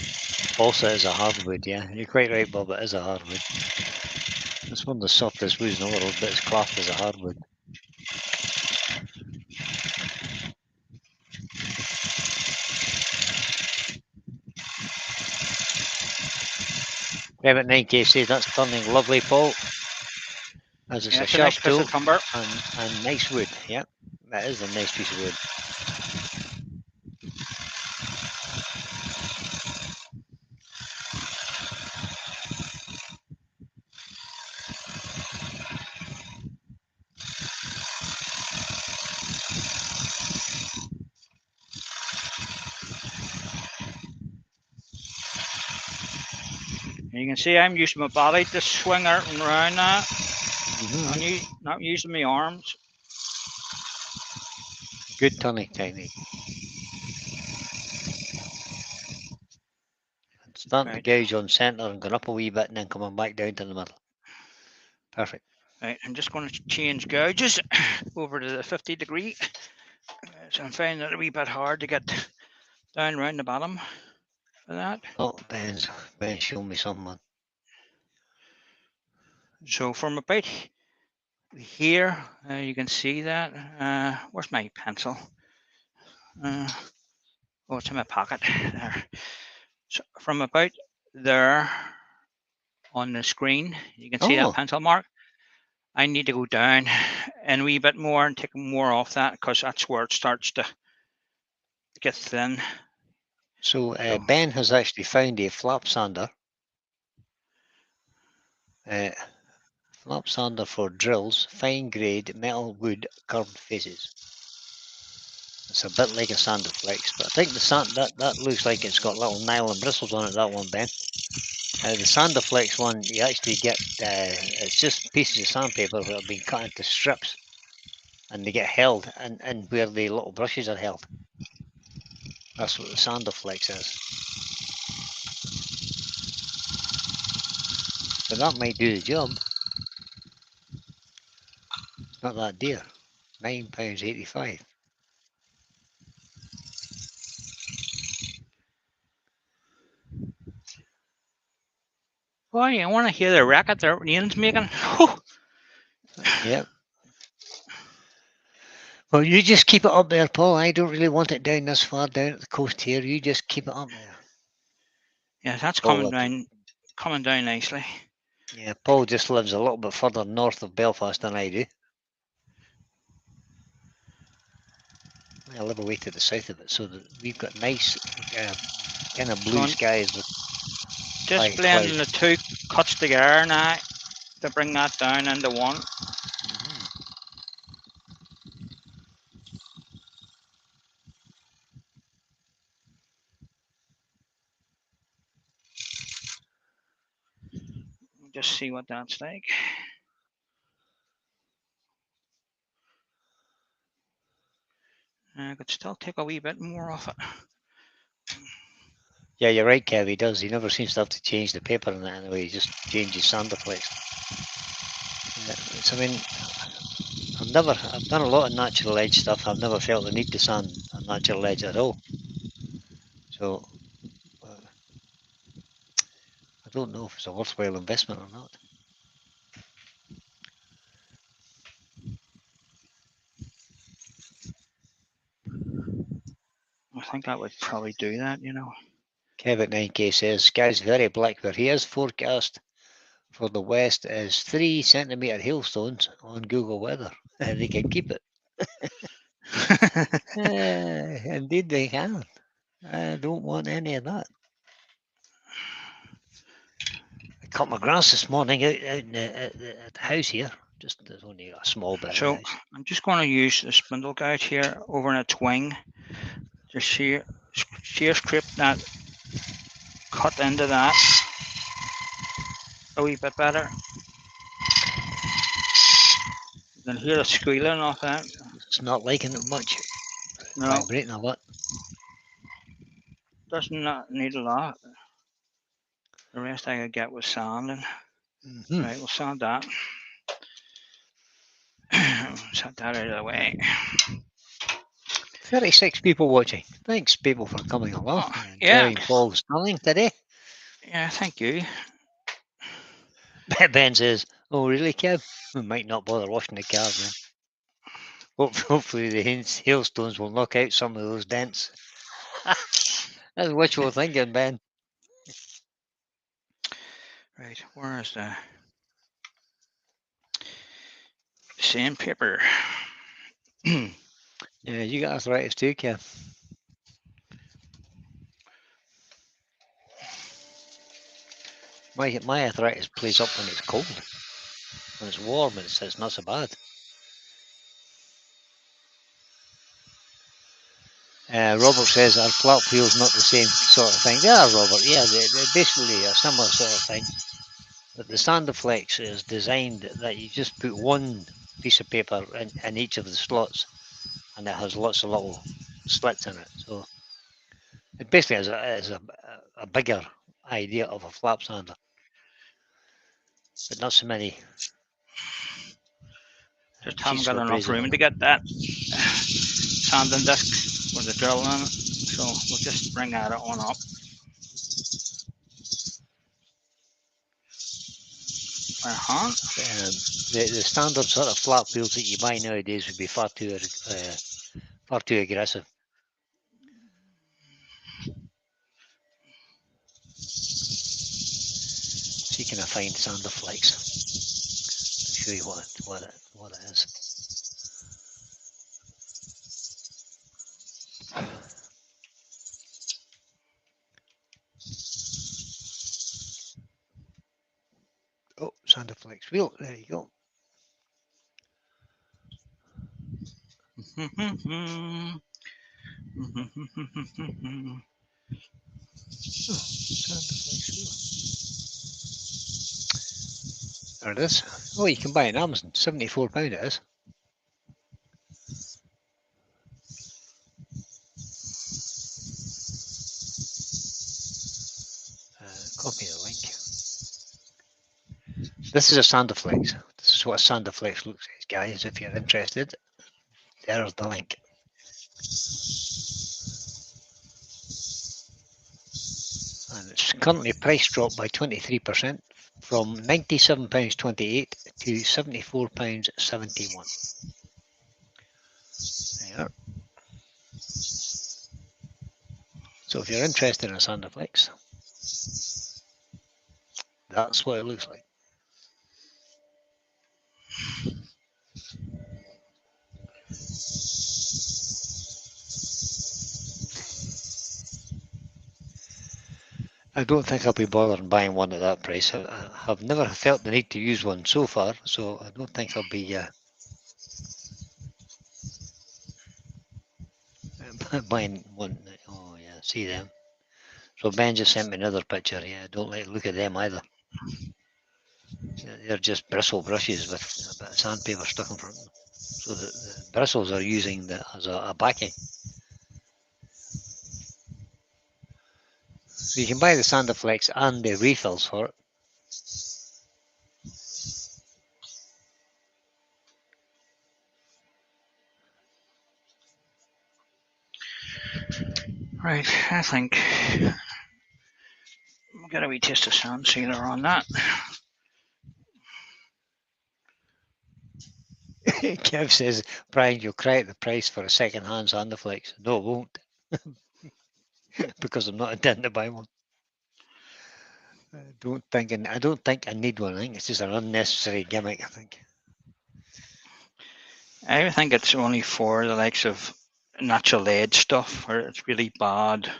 Also, is a hardwood. Yeah, you're quite right, Bob. It is a hardwood. It's one of the softest woods in the world, but it's classed as a hardwood. Rabbit 9K says that's turning lovely, Paul. As it's Yeah, a it's a sharp nice piece tool of timber. and nice wood. Yep, that is a nice piece of wood. You can see I'm using my body to swing out and round that. Mm-hmm. Not using my arms. Good turning technique. Starting Right. to gauge on centre and going up a wee bit and then coming back down to the middle. Perfect. Right, I'm just going to change gauges over to the 50-degree. So I'm finding it a wee bit hard to get down around the bottom of that. Oh, Ben's showing me something. So from about here, you can see that. Where's my pencil? Oh, it's in my pocket there. So from about there on the screen, you can see that Oh, pencil mark. I need to go down and a wee bit more and take more off that because that's where it starts to get thin. so So Ben has actually found a flap sander. Flap sander for drills, fine grade metal wood curved faces. It's a bit like a Sandiflex, but I think the sand that looks like it's got little nylon bristles on it. That one, Ben. The Sandiflex one, you actually get it's just pieces of sandpaper that have been cut into strips, and they get held, and where the little brushes are held. That's what the Sandiflex is. But that might do the job. It's not that dear. £9.85. oh, you want to hear the racket that Ian's making? Yep. Well, you just keep it up there, Paul. I don't really want it down this far down at the coast here. You just keep it up there. Yeah, that's Paul, coming down nicely. yeah, Paul just lives a little bit further north of Belfast than I do. I live away to the south of it, so that we've got nice kind of blue skies with just blending the two cuts together now to bring that down into one. Just see what that's like. I could still take a wee bit more off it. Yeah, you're right, Kev. He does. He never seems to have to change the paper in that anyway. He just changes Sandiflex. I mean, I've done a lot of natural edge stuff. I've never felt the need to sand a natural edge at all. So I don't know if it's a worthwhile investment or not. I think that would probably do that, you know. Kev at 9K says, sky's very black where he is. Forecast for the west is 3 centimetre hailstones on Google Weather. They can keep it. Indeed they can. I don't want any of that. I cut my grass this morning out at the house here. Just there's only a small bit So of the house. I'm just going to use the spindle gouge here over in its wing to shear scrape that cut into that a wee bit better. You can hear the squealing off that. It's not liking it much. No, Vibrating a lot. doesn't not need a lot. The rest I could get was sanding. Right, we'll sand that. Set that out of the way. 36 people watching. Thanks, people, for coming along Oh, and yeah. sharing Paul's smelling today. Yeah, thank you. Ben says, "Oh, really, Kev? We might not bother washing the cars then. Hopefully, the hailstones will knock out some of those dents." That's wishful thinking, Ben. Right, where is the sandpaper? Yeah, you got arthritis too, Kev. My arthritis plays up when it's cold. When it's warm, it's not so bad. Robert says our flap wheel's not the same sort of thing. They are, Robert. Yeah, they're basically a similar sort of thing. But the Standaflex is designed that you just put one piece of paper in each of the slots, and it has lots of little slits in it. So it basically is a bigger idea of a flap sander, but not so many. Just haven't sheets got for enough brazing room on to it. get that sanding disc with the drill in it. So we'll just bring that on up. The standard sort of flap wheels that you buy nowadays would be far too aggressive. See, can I find Standaflex? I'll show you what it is. Oh, Standaflex wheel. There you go. There it is. Oh, you can buy it on Amazon. £74 it is. Copy the link. This is a Standaflex. This is what a Standaflex looks like, guys. If you're interested, there's the link. And it's currently price dropped by 23% from £97.28 to £74.71. There. So if you're interested in a Standaflex, that's what it looks like. I don't think I'll be bothering buying one at that price. I have never felt the need to use one so far, so I don't think I'll be buying one. Oh yeah, see them. So Ben just sent me another picture. Yeah, don't like look at them either. They're just bristle brushes with a bit of sandpaper stuck in front of them. So the bristles are using as a backing. So you can buy the Standaflex and the refills for it. Right, I think we'll get a wee taste of sand sealer on that. Kev says, Brian, you'll cry at the price for a second-hand Standaflex. No, it won't. Because I'm not intending to buy one. I don't think I need one. I think it's just an unnecessary gimmick, I think. I think it's only for the likes of natural lead stuff where it's really bad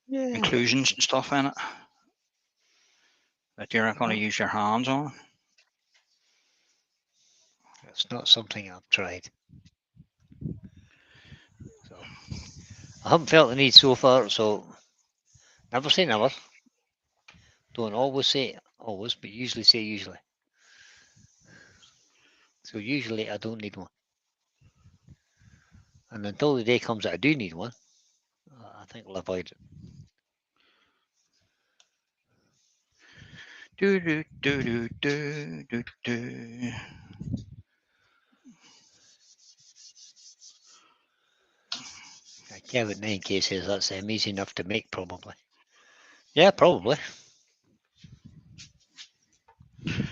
inclusions and stuff in it that you're not going to use your hands on. It's not something I've tried. So I haven't felt the need so far, so never say never. Don't always say always, but usually say usually. So usually I don't need one. And until the day comes that I do need one, I think I'll avoid it. Do do do do do do do. Yeah, but 9K says that's easy enough to make, probably. Yeah, probably. And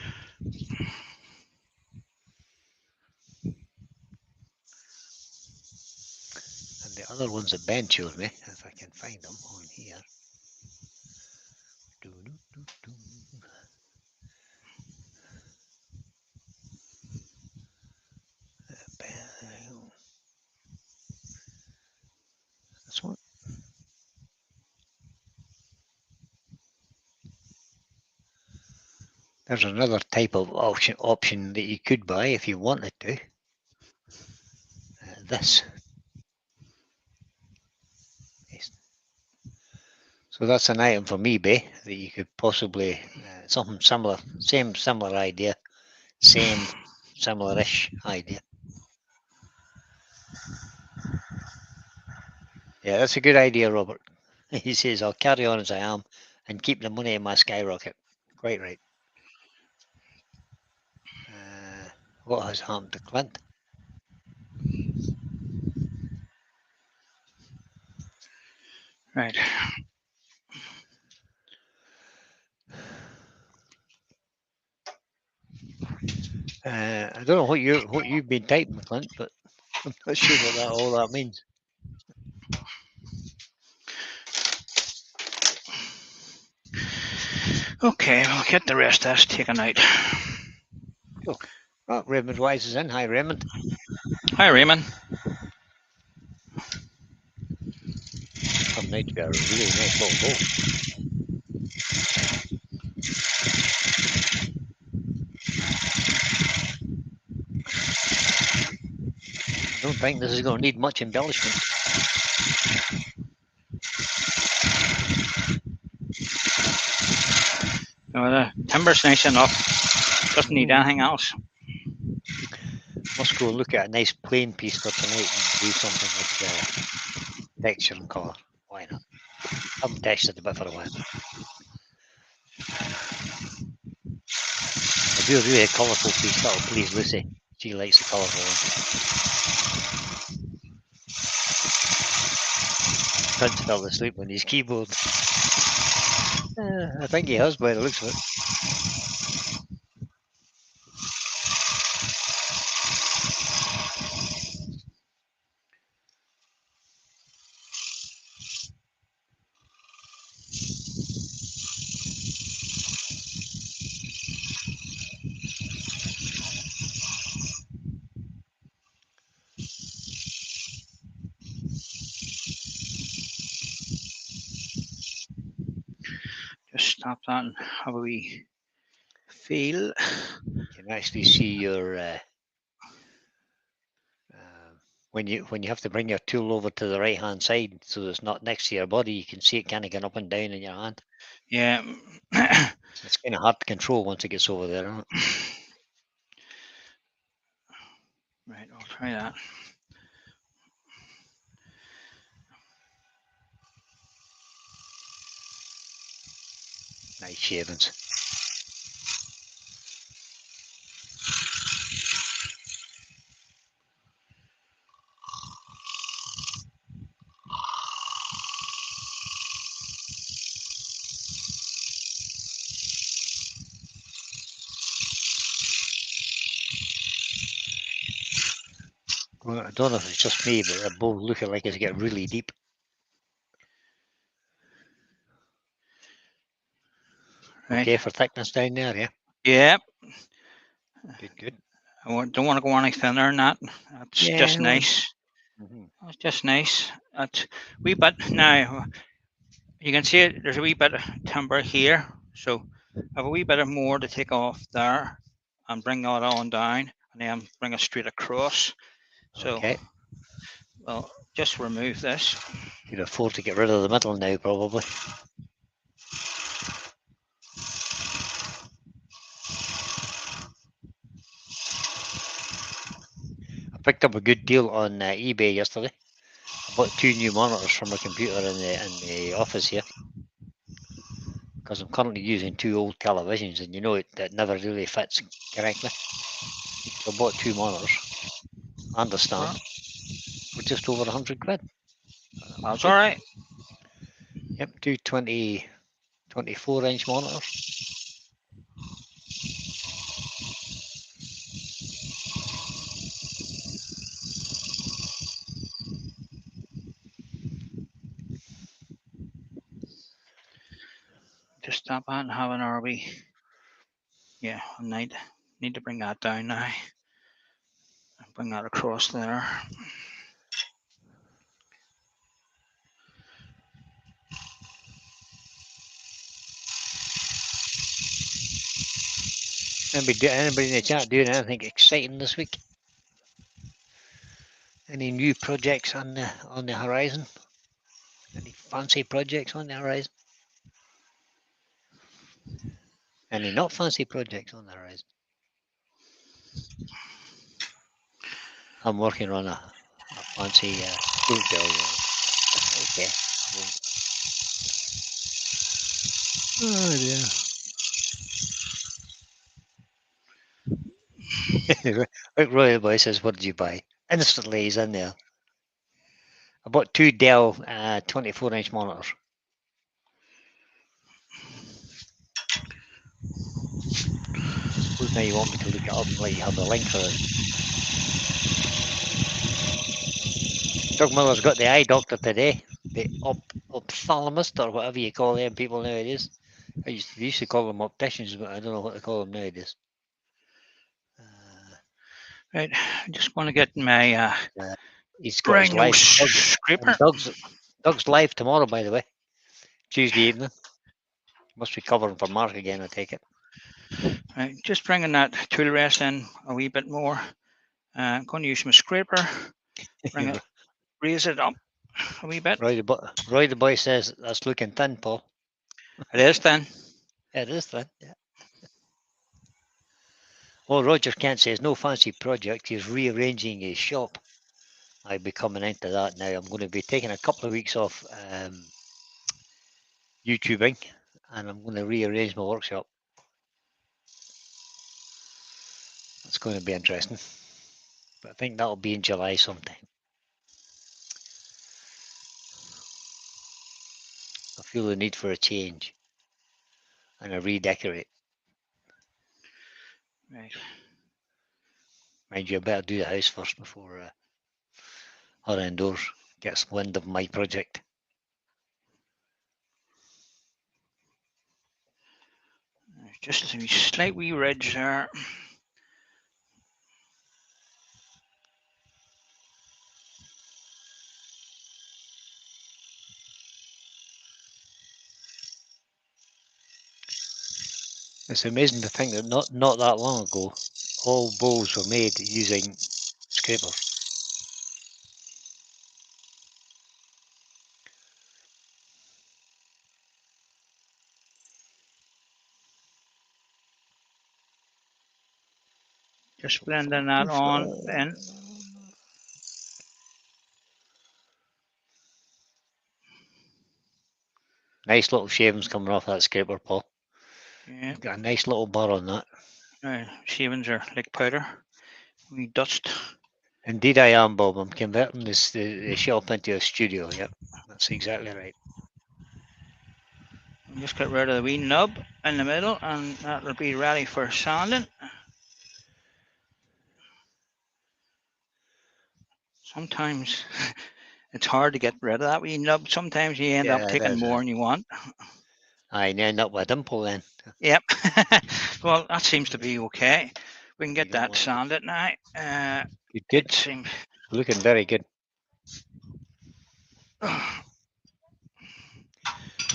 the other ones that Ben showed me, if I can find them on here. Doo-doo-doo-doo. Ben, this one. There's another type of option that you could buy if you wanted to. This. Yes. So that's an item from eBay that you could possibly something similar, similar idea, similar-ish idea. Yeah, that's a good idea, Robert. He says, I'll carry on as I am and keep the money in my skyrocket. Quite right. What has happened to Clint? Right. I don't know what you've been typing, Clint, but I'm not sure what all that means. Okay, we'll get the rest of this taken out. Cool. Oh, Raymond Wise is in. Hi, Raymond. Hi, Raymond. Turned out to be a really nice little boat. I don't think this is going to need much embellishment. No, the timber's nice enough. Doesn't need anything else. Must go look at a nice plain piece for tonight and do something with texture and colour. Why not? I haven't textured a bit for a while. I do a really colourful piece. That'll please Lucy. She likes the colourful one. Prince fell asleep on his keyboard. I think he has by the looks of it. Just stop that and have a wee feel. You can actually see your when you have to bring your tool over to the right hand side so it's not next to your body. You can see it kind of going up and down in your hand. Yeah. It's kind of hard to control once it gets over there. Isn't it? Right, I'll try that. Nice shavings. Well, I don't know if it's just me, but they're both looking like it's getting really deep. Right. Okay for thickness down there, yeah? Yeah. Good, good. I don't want to go any thinner than that. That's just nice. That's just nice. That's wee bit now. You can see it. There's a wee bit of timber here, so I have a wee bit of more to take off there and bring that on down, and then bring it straight across. So, Okay. well, just remove this. You can afford to get rid of the middle now, probably. I picked up a good deal on eBay yesterday. I bought 2 new monitors for my computer in the office here. Because I'm currently using 2 old televisions, and you know that never really fits correctly. So I bought 2 monitors and a stand for just over 100 quid. That's all right. Yep, two 24-inch monitors. Just stop out and have an RB. Yeah, I need to bring that down now. Bring that across there. Anybody in the chat doing anything exciting this week? Any new projects on the horizon? Any fancy projects on the horizon? Any not fancy projects on the horizon? I'm working on a fancy fruit deli. Okay. Oh dear. Rick Royal Boy says, "What did you buy?" Instantly, he's in there. I bought two Dell 24-inch monitors. Suppose now you want me to look it up and let you have the link for it. Doug Miller's got the eye doctor today. The ophthalmist or whatever you call them people nowadays. I used to call them opticians, but I don't know what to call them nowadays. Right, I just want to get my He's got his live. scraper. Doug's live tomorrow, by the way. Tuesday evening. Must be covering for Mark again, I take it. Right, just bringing that tool rest in a wee bit more. I'm going to use my scraper. Bring it, raise it up a wee bit. Roy the boy says that's looking thin, Paul. It is thin. It is thin, yeah. Well, Roger Kent says no fancy project. He's rearranging his shop. I'll be coming into that now. I'm going to be taking a couple of weeks off YouTubing, and I'm going to rearrange my workshop. That's going to be interesting. But I think that'll be in July sometime. I feel the need for a change and a redecorate. Right. Mind you, I better do the house first before her indoors gets wind of my project. Just a slight wee ridge there. It's amazing to think that not that long ago, all bowls were made using scrapers. Just blending that on in. Nice little shavings coming off that scraper, Paul. Yeah. Got a nice little bar on that. Shavings are like powder. We dust. Indeed I am, Bob. I'm converting the shop into a studio. Yep, that's exactly right. Just get rid of the wee nub in the middle and that'll be ready for sanding. Sometimes it's hard to get rid of that wee nub. Sometimes you end up taking more than you want. I end up with a dimple then. Yep. Well, that seems to be okay. We can get that sanded now. Good. Looking very good. I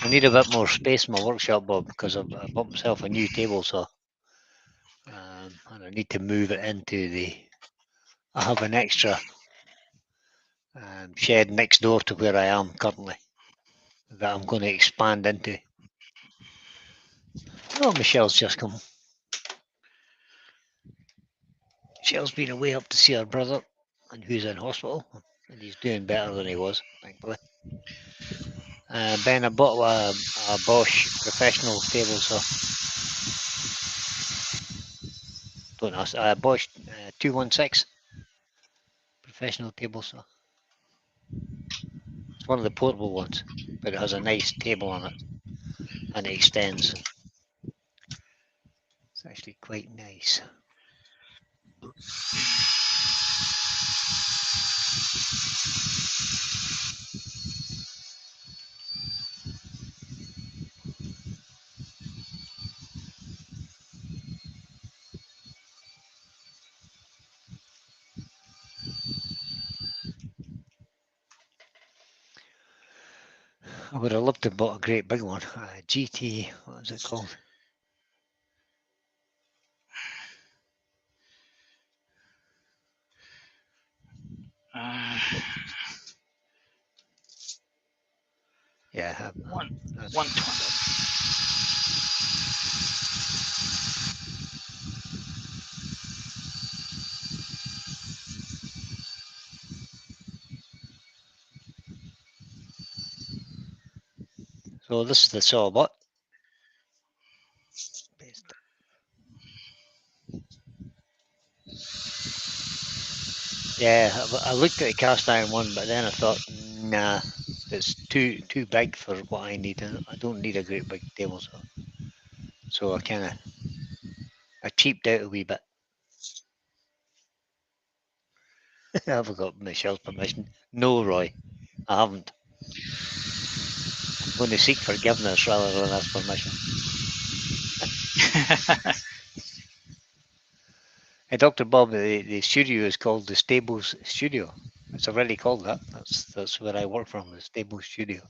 need a bit more space in my workshop, Bob, because I've bought myself a new table saw. And I need to move it into I have an extra shed next door to where I am currently that I'm going to expand into. Oh, Michelle's just come. Michelle's been away up to see her brother, and who's in hospital, and he's doing better than he was, thankfully. Ben, I bought a Bosch professional table saw. Don't ask. Bosch 216 professional table saw. It's one of the portable ones, but it has a nice table on it, and it extends. It's actually quite nice. I would have loved to have bought a great big one. GT, what is it called? Yeah, 120. so this is the Sawbot. Yeah, I looked at the cast iron one, but then I thought, nah, it's too big for what I need. I don't need a great big table saw. So I cheaped out a wee bit. I've got Michelle's permission. No, Roy, I haven't. I'm going to seek forgiveness rather than ask permission. Hey, Dr. Bob, the studio is called the Stables Studio. It's already called that. That's where I work from, the Stables Studio.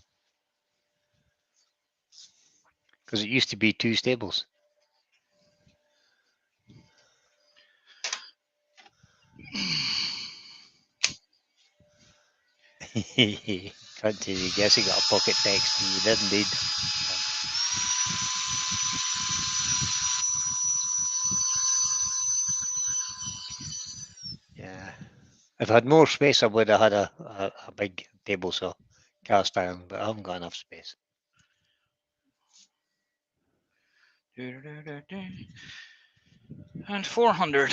Because it used to be 2 stables. Can't you guess he got a pocket text? He did indeed. Yeah. If I had more space, I would have had a big table saw, cast iron, but I haven't got enough space. And 400.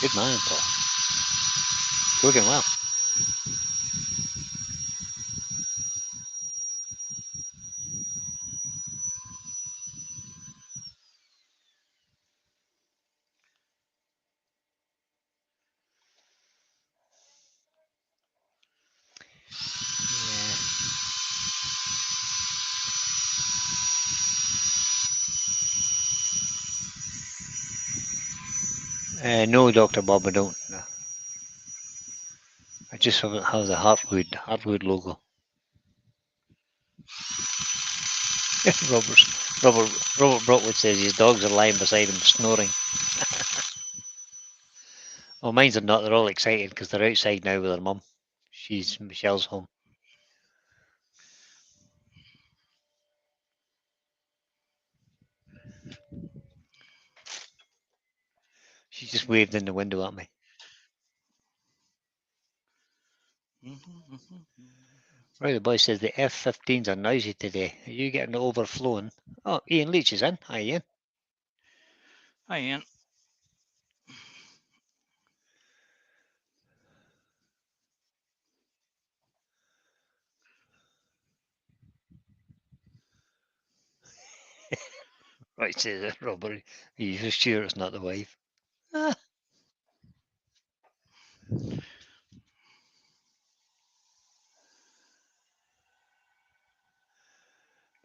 Good man, Paul. Looking well. No, Dr. Bob, I don't. No. I just have the Heartwood logo. Robert Brockwood says his dogs are lying beside him snoring. Well, mine's are not. They're all excited because they're outside now with their mum. Michelle's home. She just waved in the window at me. Right, the boy says the F-15s are noisy today. Are you getting overflowing? Oh, Ian Leach is in. Hi, Ian. Hi, Ian. Right, says Robert. Are you sure it's not the wife? Ah.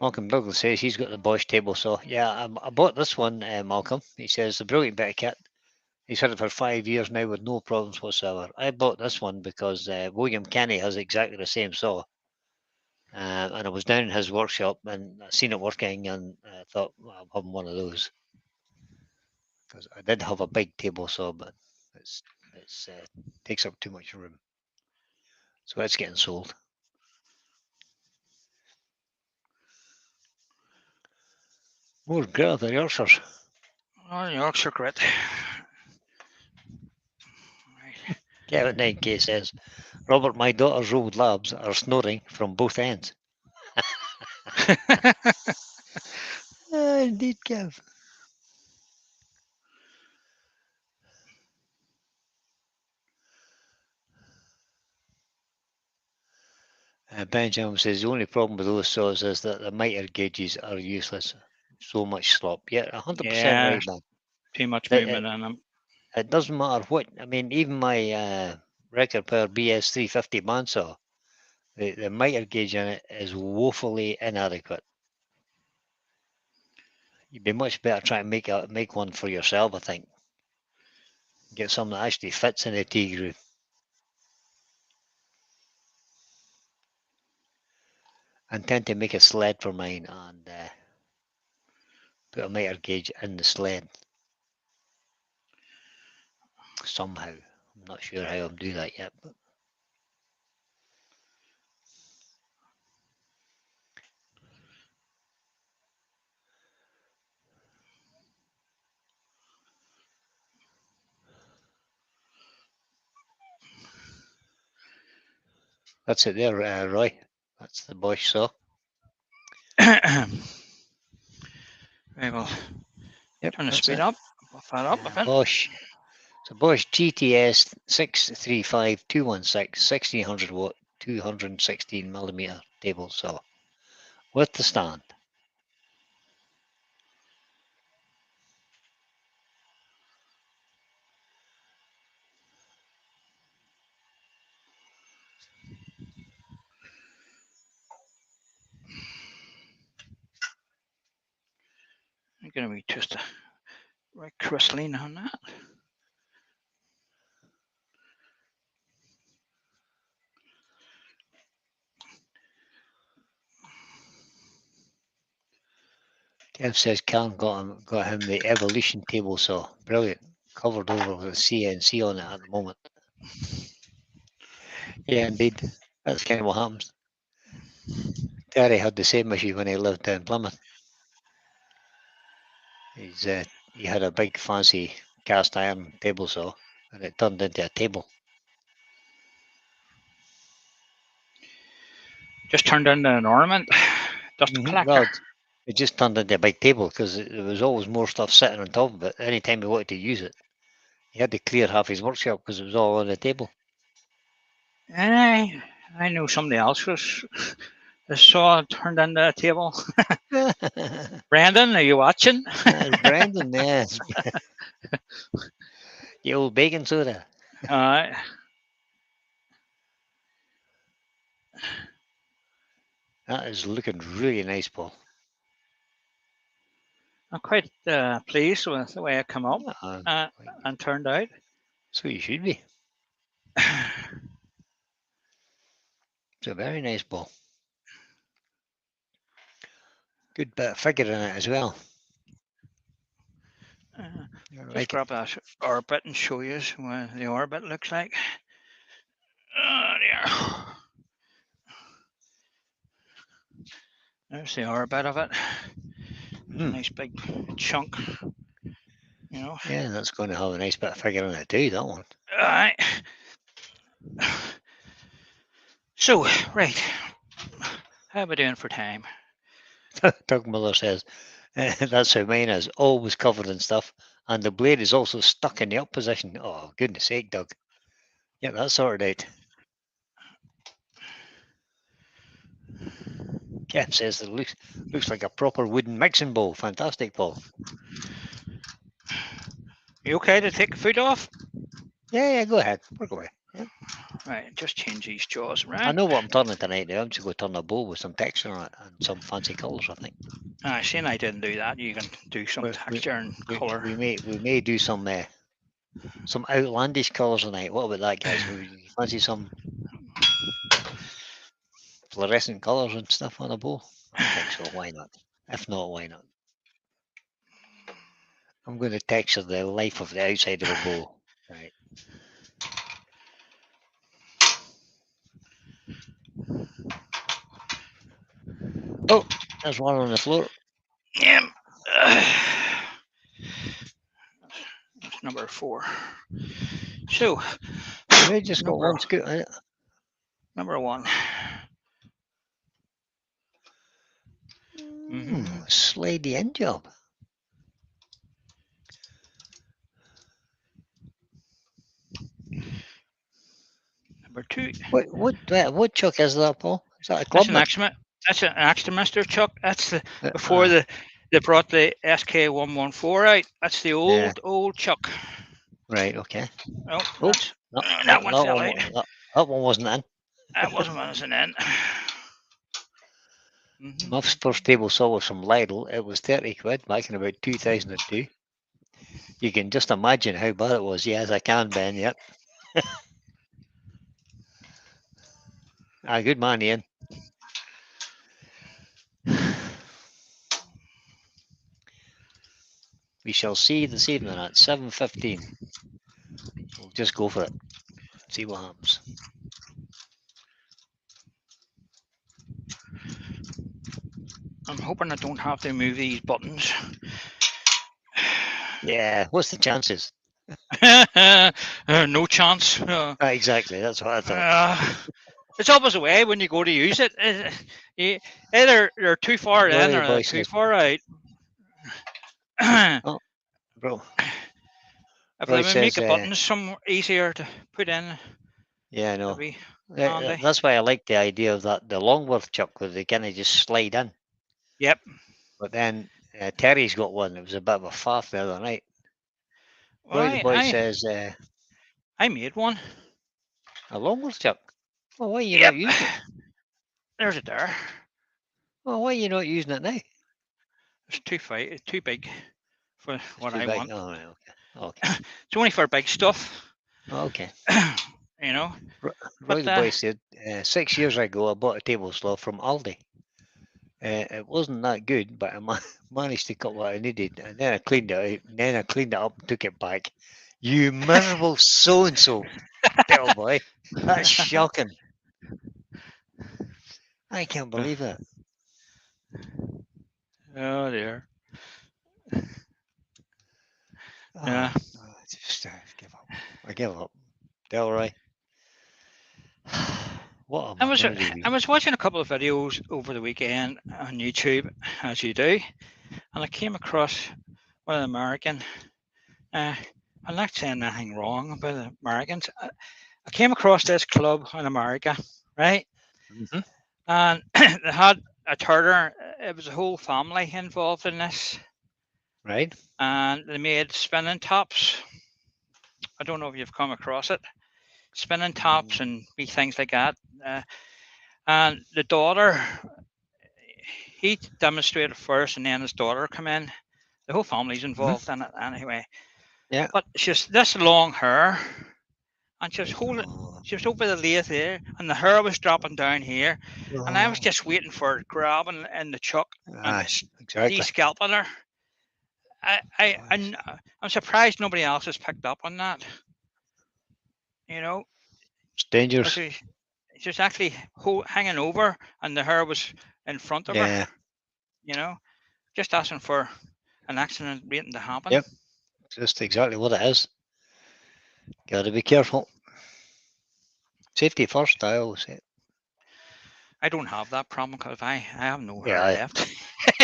Malcolm Douglas says he's got the Bosch table saw. Yeah, I bought this one, Malcolm. He says a brilliant bit of kit. He's had it for 5 years now with no problems whatsoever. I bought this one because William Kenny has exactly the same saw. And I was down in his workshop and I seen it working and I thought, well, I'm having one of those. Because I did have a big table saw, but it's takes up too much room. So it's getting sold. More great than Yorkshires. Oh, Yorkshire grit. Kevin 9K says, Robert, my daughter's old labs are snoring from both ends. Indeed, Kev. Benjamin says the only problem with those saws is that the miter gauges are useless. So much slop. Yeah, 100% Yeah, right, man. too much It, movement in them. it doesn't matter what. I mean, even my record power BS 350 bandsaw, the miter gauge in it is woefully inadequate. You'd be much better trying to make one for yourself, I think. Get something that actually fits in a T groove. I intend to make a sled for mine and put a miter gauge in the sled somehow. I'm not sure how I'm do that yet, but that's it there, Roy. That's the Bosch saw. Right, well, Yep, turn the that's speed it. up. Buff that up a bit. Bosch. So Bosch GTS 635216 1600 watt 216 millimeter table saw with the stand. I'm going to be just a right crystalline on that. Kev says Cal got him the Evolution table saw. Brilliant. Covered over with CNC on it at the moment. Yeah, indeed. That's kind of what happens. Terry had the same issue when he lived in Plymouth. He had a big fancy cast iron table saw and it turned into a table. Just turned into an ornament. Dust collector. Well, it just turned into a big table because there was always more stuff sitting on top of it. Anytime he wanted to use it, he had to clear half his workshop because it was all on the table. I know somebody else was saw turned into a table. Brandon, are you watching? That's Brendan, yes. The old baking soda. That is looking really nice, Paul. I'm quite pleased with the way it came up and turned out. So you should be. It's a very nice ball. Good bit of figure in it as well. Just grab that orbit and show you what the orbit looks like. Oh dear. There's the orbit of it. Nice big chunk. You know. Yeah, that's going to have a nice bit of figure in it too, that one. Alright. So, right. How are we doing for time? Doug Miller says, that's how mine is, always covered in stuff, and the blade is also stuck in the up position. Oh, goodness sake, Doug. Yeah, that's sorted out. Kev says it looks like a proper wooden mixing bowl. Fantastic, Paul. You okay to take the foot off? Yeah, go ahead. Work away. Yeah. Right, just change these jaws around. I know what I'm turning tonight now. I'm just going to turn a bowl with some texture on it and some fancy colours, I think. Seeing I didn't do that, you can do some texture and colour. We may do some outlandish colours tonight. What about that, guys? We fancy some fluorescent colours and stuff on a bowl? I think so. Why not? If not, why not? I'm going to texture the life of the outside of a bowl. Right. Oh, there's one on the floor. Yeah. That's number 4. So, we just got one scoop in it. Number 1. Slidey end job. Number 2. What chuck is that, Paul? Is that a That's club an man? Axma. That's an Axmaster, Chuck. That's the before Aye. they brought the SK114 out. That's the Yeah. old Chuck. Right. Okay. Oh, Oh, that's that, that that, one that fell one. out. That one wasn't in. That wasn't what I was in. My first table saw was from Lidl. It was 30 quid back in about 2002. You can just imagine how bad it was. Yes, I can, Ben. Yep. Good man, Ian. We shall see this evening at 7:15. We'll just go for it. See what happens. I'm hoping I don't have to move these buttons. Yeah. What's the chances? No chance. Exactly. That's what I thought. It's always the way when you go to use it. Either they're too far Roy in the or they're boy too says, far out. "Oh, bro." If Roy they make says, the buttons some easier to put in, "Yeah, that'd no. be handy. That's why I like the idea of the Longworth chuck where they kind of just slide in." Yep. But then Terry's got one. It was a bit of a faff the other night. Well, Roy the boy I says, I made one. "A Longworth chuck? Well, why are you Yep. not using it? There's it there. Well, why are you not using it now?" It's too big for It's what too I big. want. Oh, right, okay. It's only for big stuff. Okay. You know. Roy the boy said, 6 years ago, I bought a table saw from Aldi. It wasn't that good, but I managed to cut what I needed, and then I cleaned it out, and then I cleaned it up and took it back. You miserable so-and-so, little boy. That's shocking. I can't believe it. Oh dear. Yeah. I just give up. I give up. Delroy. What a I was watching a couple of videos over the weekend on YouTube, as you do, and I came across one American. I'm not saying anything wrong about the Americans. I came across this club in America, right? Mm-hmm. And they had a turner. It was a whole family involved in this, Right. and they made spinning tops. I don't know if you've come across it. Spinning tops and wee things like that. And the daughter, he demonstrated first, and then his daughter come in. The whole family's involved in it anyway. Yeah. But she's this long hair, and she was holding. She was over the lathe there, and the hair was dropping down here, and I was just waiting for it grabbing in the chuck and exactly. de-scalping her. I'm surprised nobody else has picked up on that. You know, It's dangerous. she was actually hanging over, and the hair was in front of her. You know, just asking for an accident waiting to happen. Yep, just exactly what it is. Got to be careful. Safety first, I always say. I don't have that problem because I have no hair left.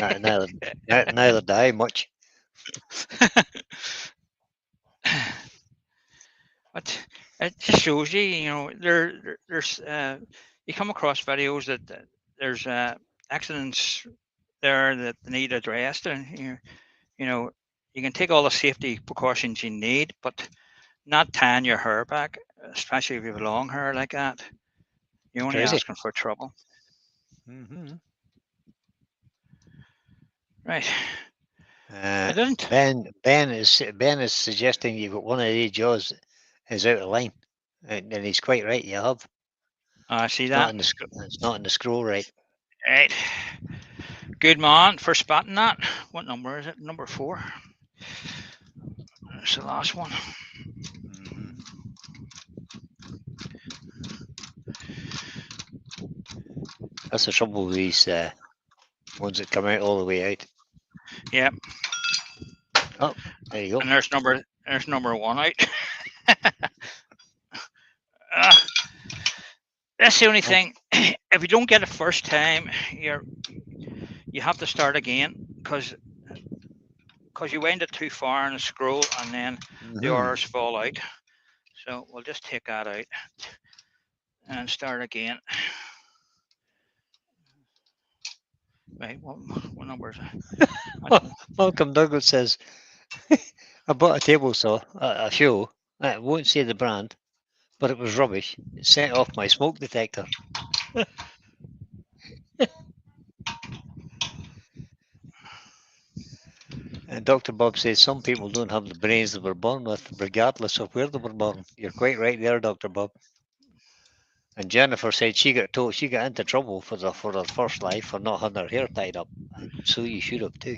neither do I much. But it just shows you, you know, there's you come across videos that there's accidents there that need addressed, and you know you can take all the safety precautions you need, but not tying your hair back, especially if you have long hair like that. You're only asking for trouble. Mm-hmm. Right. Ben is suggesting you've got one of these jaws is out of line, and he's quite right. You have. I see that. It's not in the scroll right. Right. Good man for spotting that. What number is it? Number 4. That's the last one. Mm-hmm. That's the trouble with these ones that come out all the way out. Yep. Oh, there you go. And there's number 1 out. That's the only thing. If you don't get it first time, you have to start again because you went it too far in the scroll, and then the orders fall out. So we'll just take that out and start again. Right, what number is it? Malcolm Douglas says, I bought a table saw at a show. I won't say the brand, but it was rubbish. It set off my smoke detector. And Dr. Bob says some people don't have the brains they were born with, regardless of where they were born. You're quite right there, Dr. Bob. And Jennifer said she got into trouble for her first life for not having her hair tied up. And so you should have too.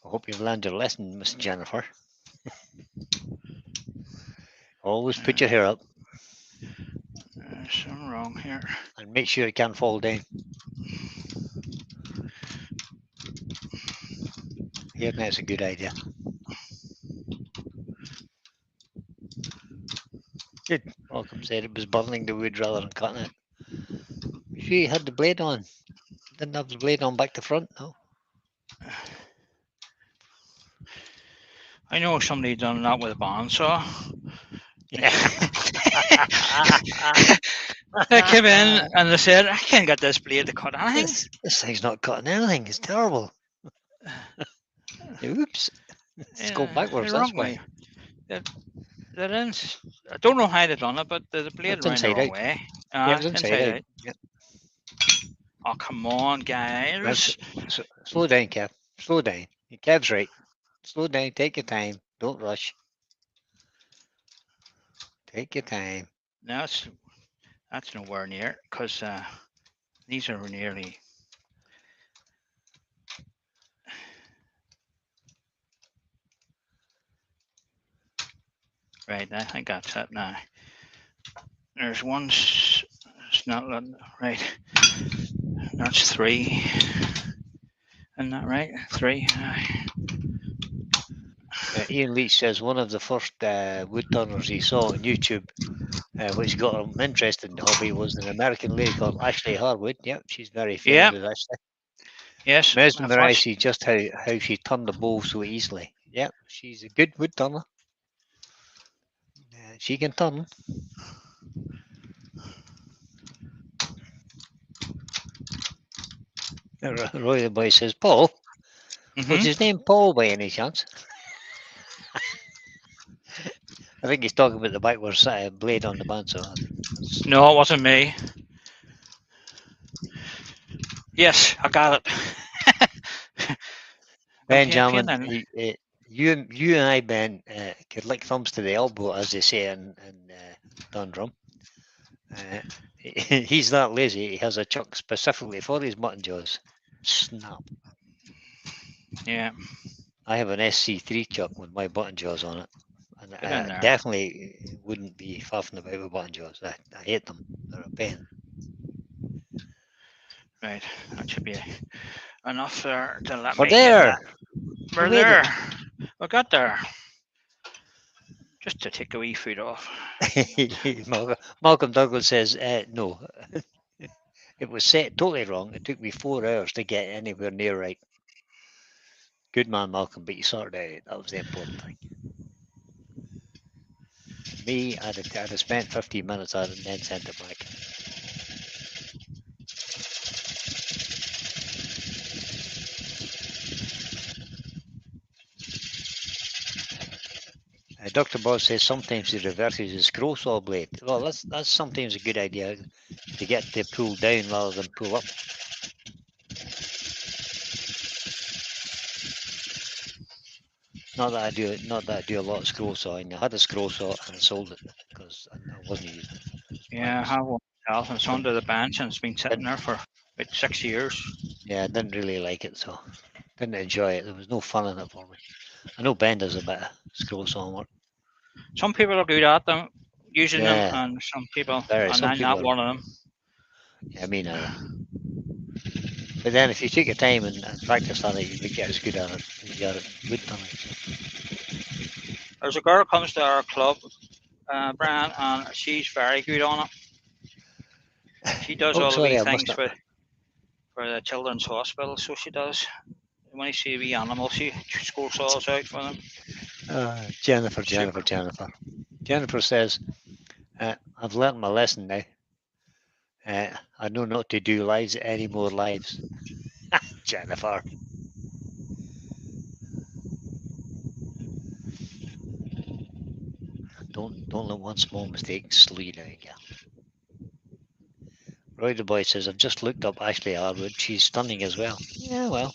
I hope you've learned your lesson, Miss Jennifer. Always put your hair up There's something wrong here. and make sure it can't fall down. Hairnet's a good idea. Good. Malcolm said it was burning the wood rather than cutting it. She had the blade on. Didn't have the blade on back to front, no. I know somebody done that with a bandsaw. Yeah. They came in and they said, I can't get this blade to cut anything. This thing's not cutting anything. It's terrible. Oops. Let's go backwards. the That's wrong why. way. They're in, I don't know how they done it, but the blade It's ran the inside wrong out. way. Yeah, it was inside out. Yep. Oh, come on, guys. Slow down, Kev. Slow down. Kev's right. Slow down. Take your time. Don't rush. Take your time. No, that's nowhere near, because these are nearly. Right, I think that's it now. There's one, it's not right. That's 3. Isn't that right? 3. Ian Leach says one of the first wood turners he saw on YouTube, which got him interested in the hobby, was an American lady called Ashley Harwood. Yep, she's very famous, Ashley. Yes. Mesmerised you just how she turned the bow so easily. Yep, she's a good wood turner. She can turn. Roy the boy says, Paul, was his name Paul by any chance? I think he's talking about the backwards blade on the bandsaw. No, it wasn't me. Yes, I got it. Benjamin, you and I, Ben, could lick thumbs to the elbow, as they say in Dundrum. He's that lazy. He has a chuck specifically for his mutton jaws. Snap. Yeah. I have an SC3 chuck with my button jaws on it. And I definitely wouldn't be faffing about with button jaws. I hate them. They're a pain. Right. That should be enough there to let me there. We're there. We got there. Just to take a wee food off. Malcolm Douglas says, no. It was set totally wrong. It took me 4 hours to get anywhere near right. Good man, Malcolm, but you sorted it out. That was the important thing. Me, I'd have spent 15 minutes on it and then sent it back. Dr. Bob says sometimes he reverses his scroll saw blade. Well, that's sometimes a good idea to get to pull down rather than pull up. Not that I do a lot of scroll sawing. I had a scroll saw and I sold it because I wasn't using it. Yeah, I have one myself. It's under the bench and it's been sitting there for about 6 years. Yeah, I didn't really like it, so didn't enjoy it. There was no fun in it for me. I know Ben does a bit of scroll sawing work. Some people are good at them, using them, and some people, and I'm not one of them. Yeah, me neither. But then if you take your time and practice on it, you get as good at it as you are at wood turning. There's a girl comes to our club, Brian, and she's very good on it. She does all the wee things for the children's hospital, so she does. When you see a wee animal, she scroll saws out for them. Jennifer. Jennifer says, I've learned my lesson now. I know not to do lives any more lives. Jennifer. Don't let one small mistake slow you down, girl. Roy the boy says, I've just looked up Ashley Harwood. She's stunning as well. Yeah, well.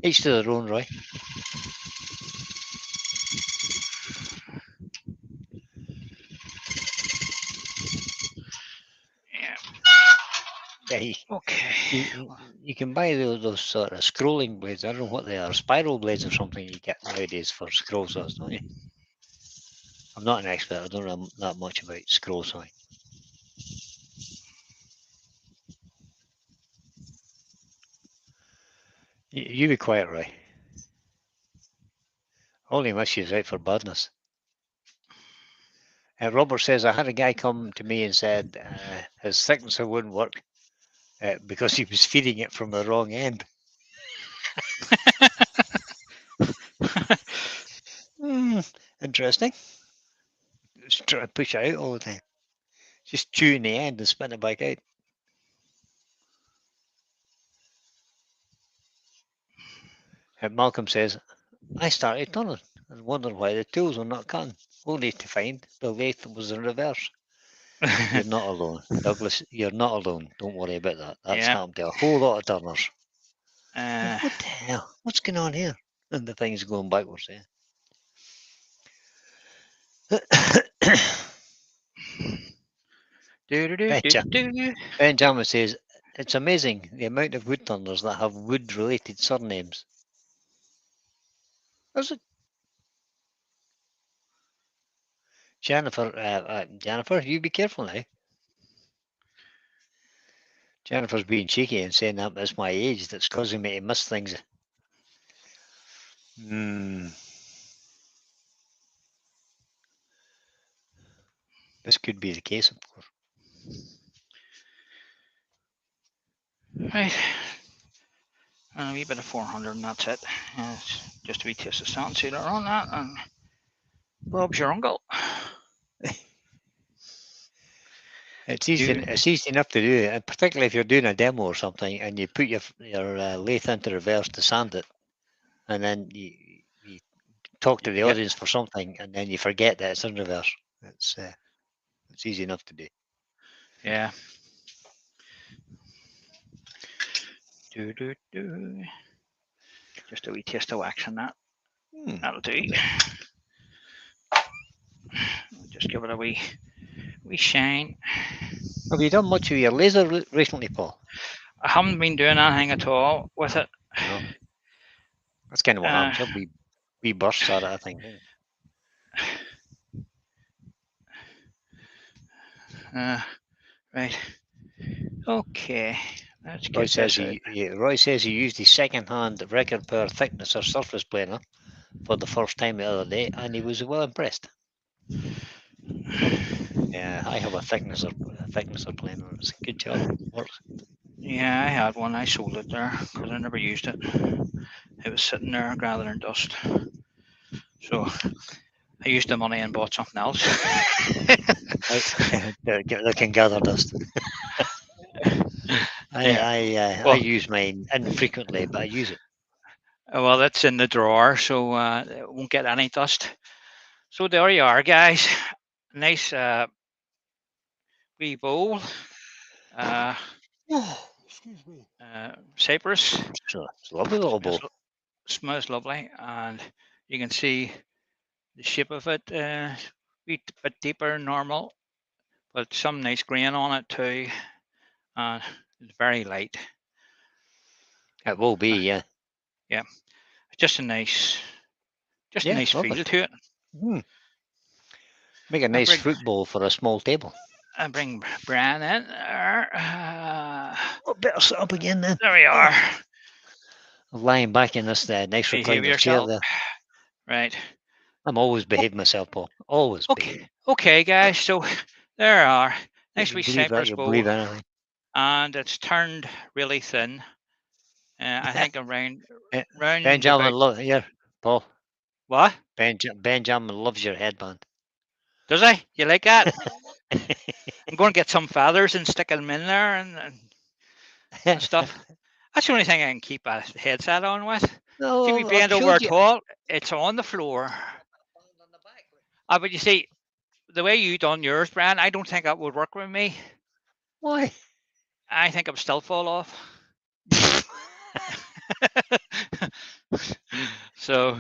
Each to their own, Roy. Yeah. Yeah, Okay. you can buy those sort of scrolling blades. I don't know what they are. Spiral blades or something you get nowadays for scroll saws, don't you? I'm not an expert. I don't know that much about scroll sawing. You be quiet, Roy. Only unless she's out for badness. Robert says, I had a guy come to me and said his thicknesser wouldn't work because he was feeding it from the wrong end. Interesting. Just trying to push it out all the time. Just chewing the end and spitting it back out. Malcolm says, I started turning and wondered why the tools were not cutting, only to find the lathe was in reverse. You're not alone. Douglas, you're not alone. Don't worry about that. That's Yeah. happened to a whole lot of turners. Uh, What the hell? What's going on here? And the thing's going backwards, Benjamin says, it's amazing the amount of wood turners that have wood-related surnames. Is it? Jennifer, you be careful now. Jennifer's being cheeky and saying that it's my age that's causing me to miss things. This could be the case, of course. right. And a wee bit of 400 and that's it. It's just a wee taste of sand sealer on that and Bob's your uncle. It's easy enough to do, and particularly if you're doing a demo or something and you put your lathe into reverse to sand it, and then you talk to the audience for something, and then you forget that it's in reverse. It's easy enough to do. Yeah. Just a wee taste of wax on that. That'll do. Just give it a wee shine. Have you done much with your laser recently, Paul? I haven't been doing anything at all with it. No. That's kind of what happens. We bursts at it, I think. Right. Okay. Let's get Roy says he used his second-hand record per thickness or surface planer for the first time the other day, and he was well impressed. Yeah, I have a thicknesser planer. It's a good job. It works. Yeah, I had one. I sold it there because I never used it. It was sitting there gathering dust. So I used the money and bought something else. They can gather dust. I use mine infrequently, but I use it. Well, it's in the drawer, so it won't get any dust. So there you are, guys. Nice wee bowl. Excuse me. Cypress. Sure, it's a lovely little bowl. Smells lovely, and you can see the shape of it. A bit deeper than normal, but some nice grain on it too. And it's very light. It will be, yeah. Yeah, just a nice feel to it. Make a nice fruit bowl for a small table. I bring Brian in. Better sit up again then. There we are. Lying back in this nice recliner chair there. Right. I'm always behaving myself, Paul. Always. Okay, guys. So there are. Nice wee cypress bowl. And it's turned really thin. I think around Benjamin Paul. What? Benjamin loves your headband. Does he? You like that? I'm going to get some feathers and stick them in there and stuff. That's the only thing I can keep a headset on with. See, we No, I've bend over showed at you. all, it's on the floor. But you see, the way you done yours, Brian, I don't think that would work with me. Why? I think I'm still fall off. So,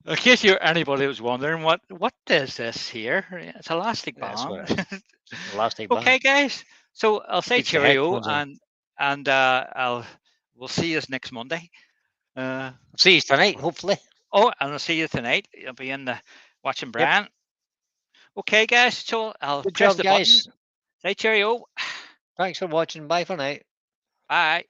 in case you anybody was wondering what is this here? It's elastic That's band. what it is. Elastic band. Okay, guys. So I'll say Keeps the cheerio, headphones on. and we'll see you next Monday. See you tonight, hopefully. Oh, and I'll see you tonight. I'll be in the watching Yep. Brian. Okay, guys. So I'll Good press job, the guys. button. Say cheerio. Thanks for watching. Bye for now. Bye.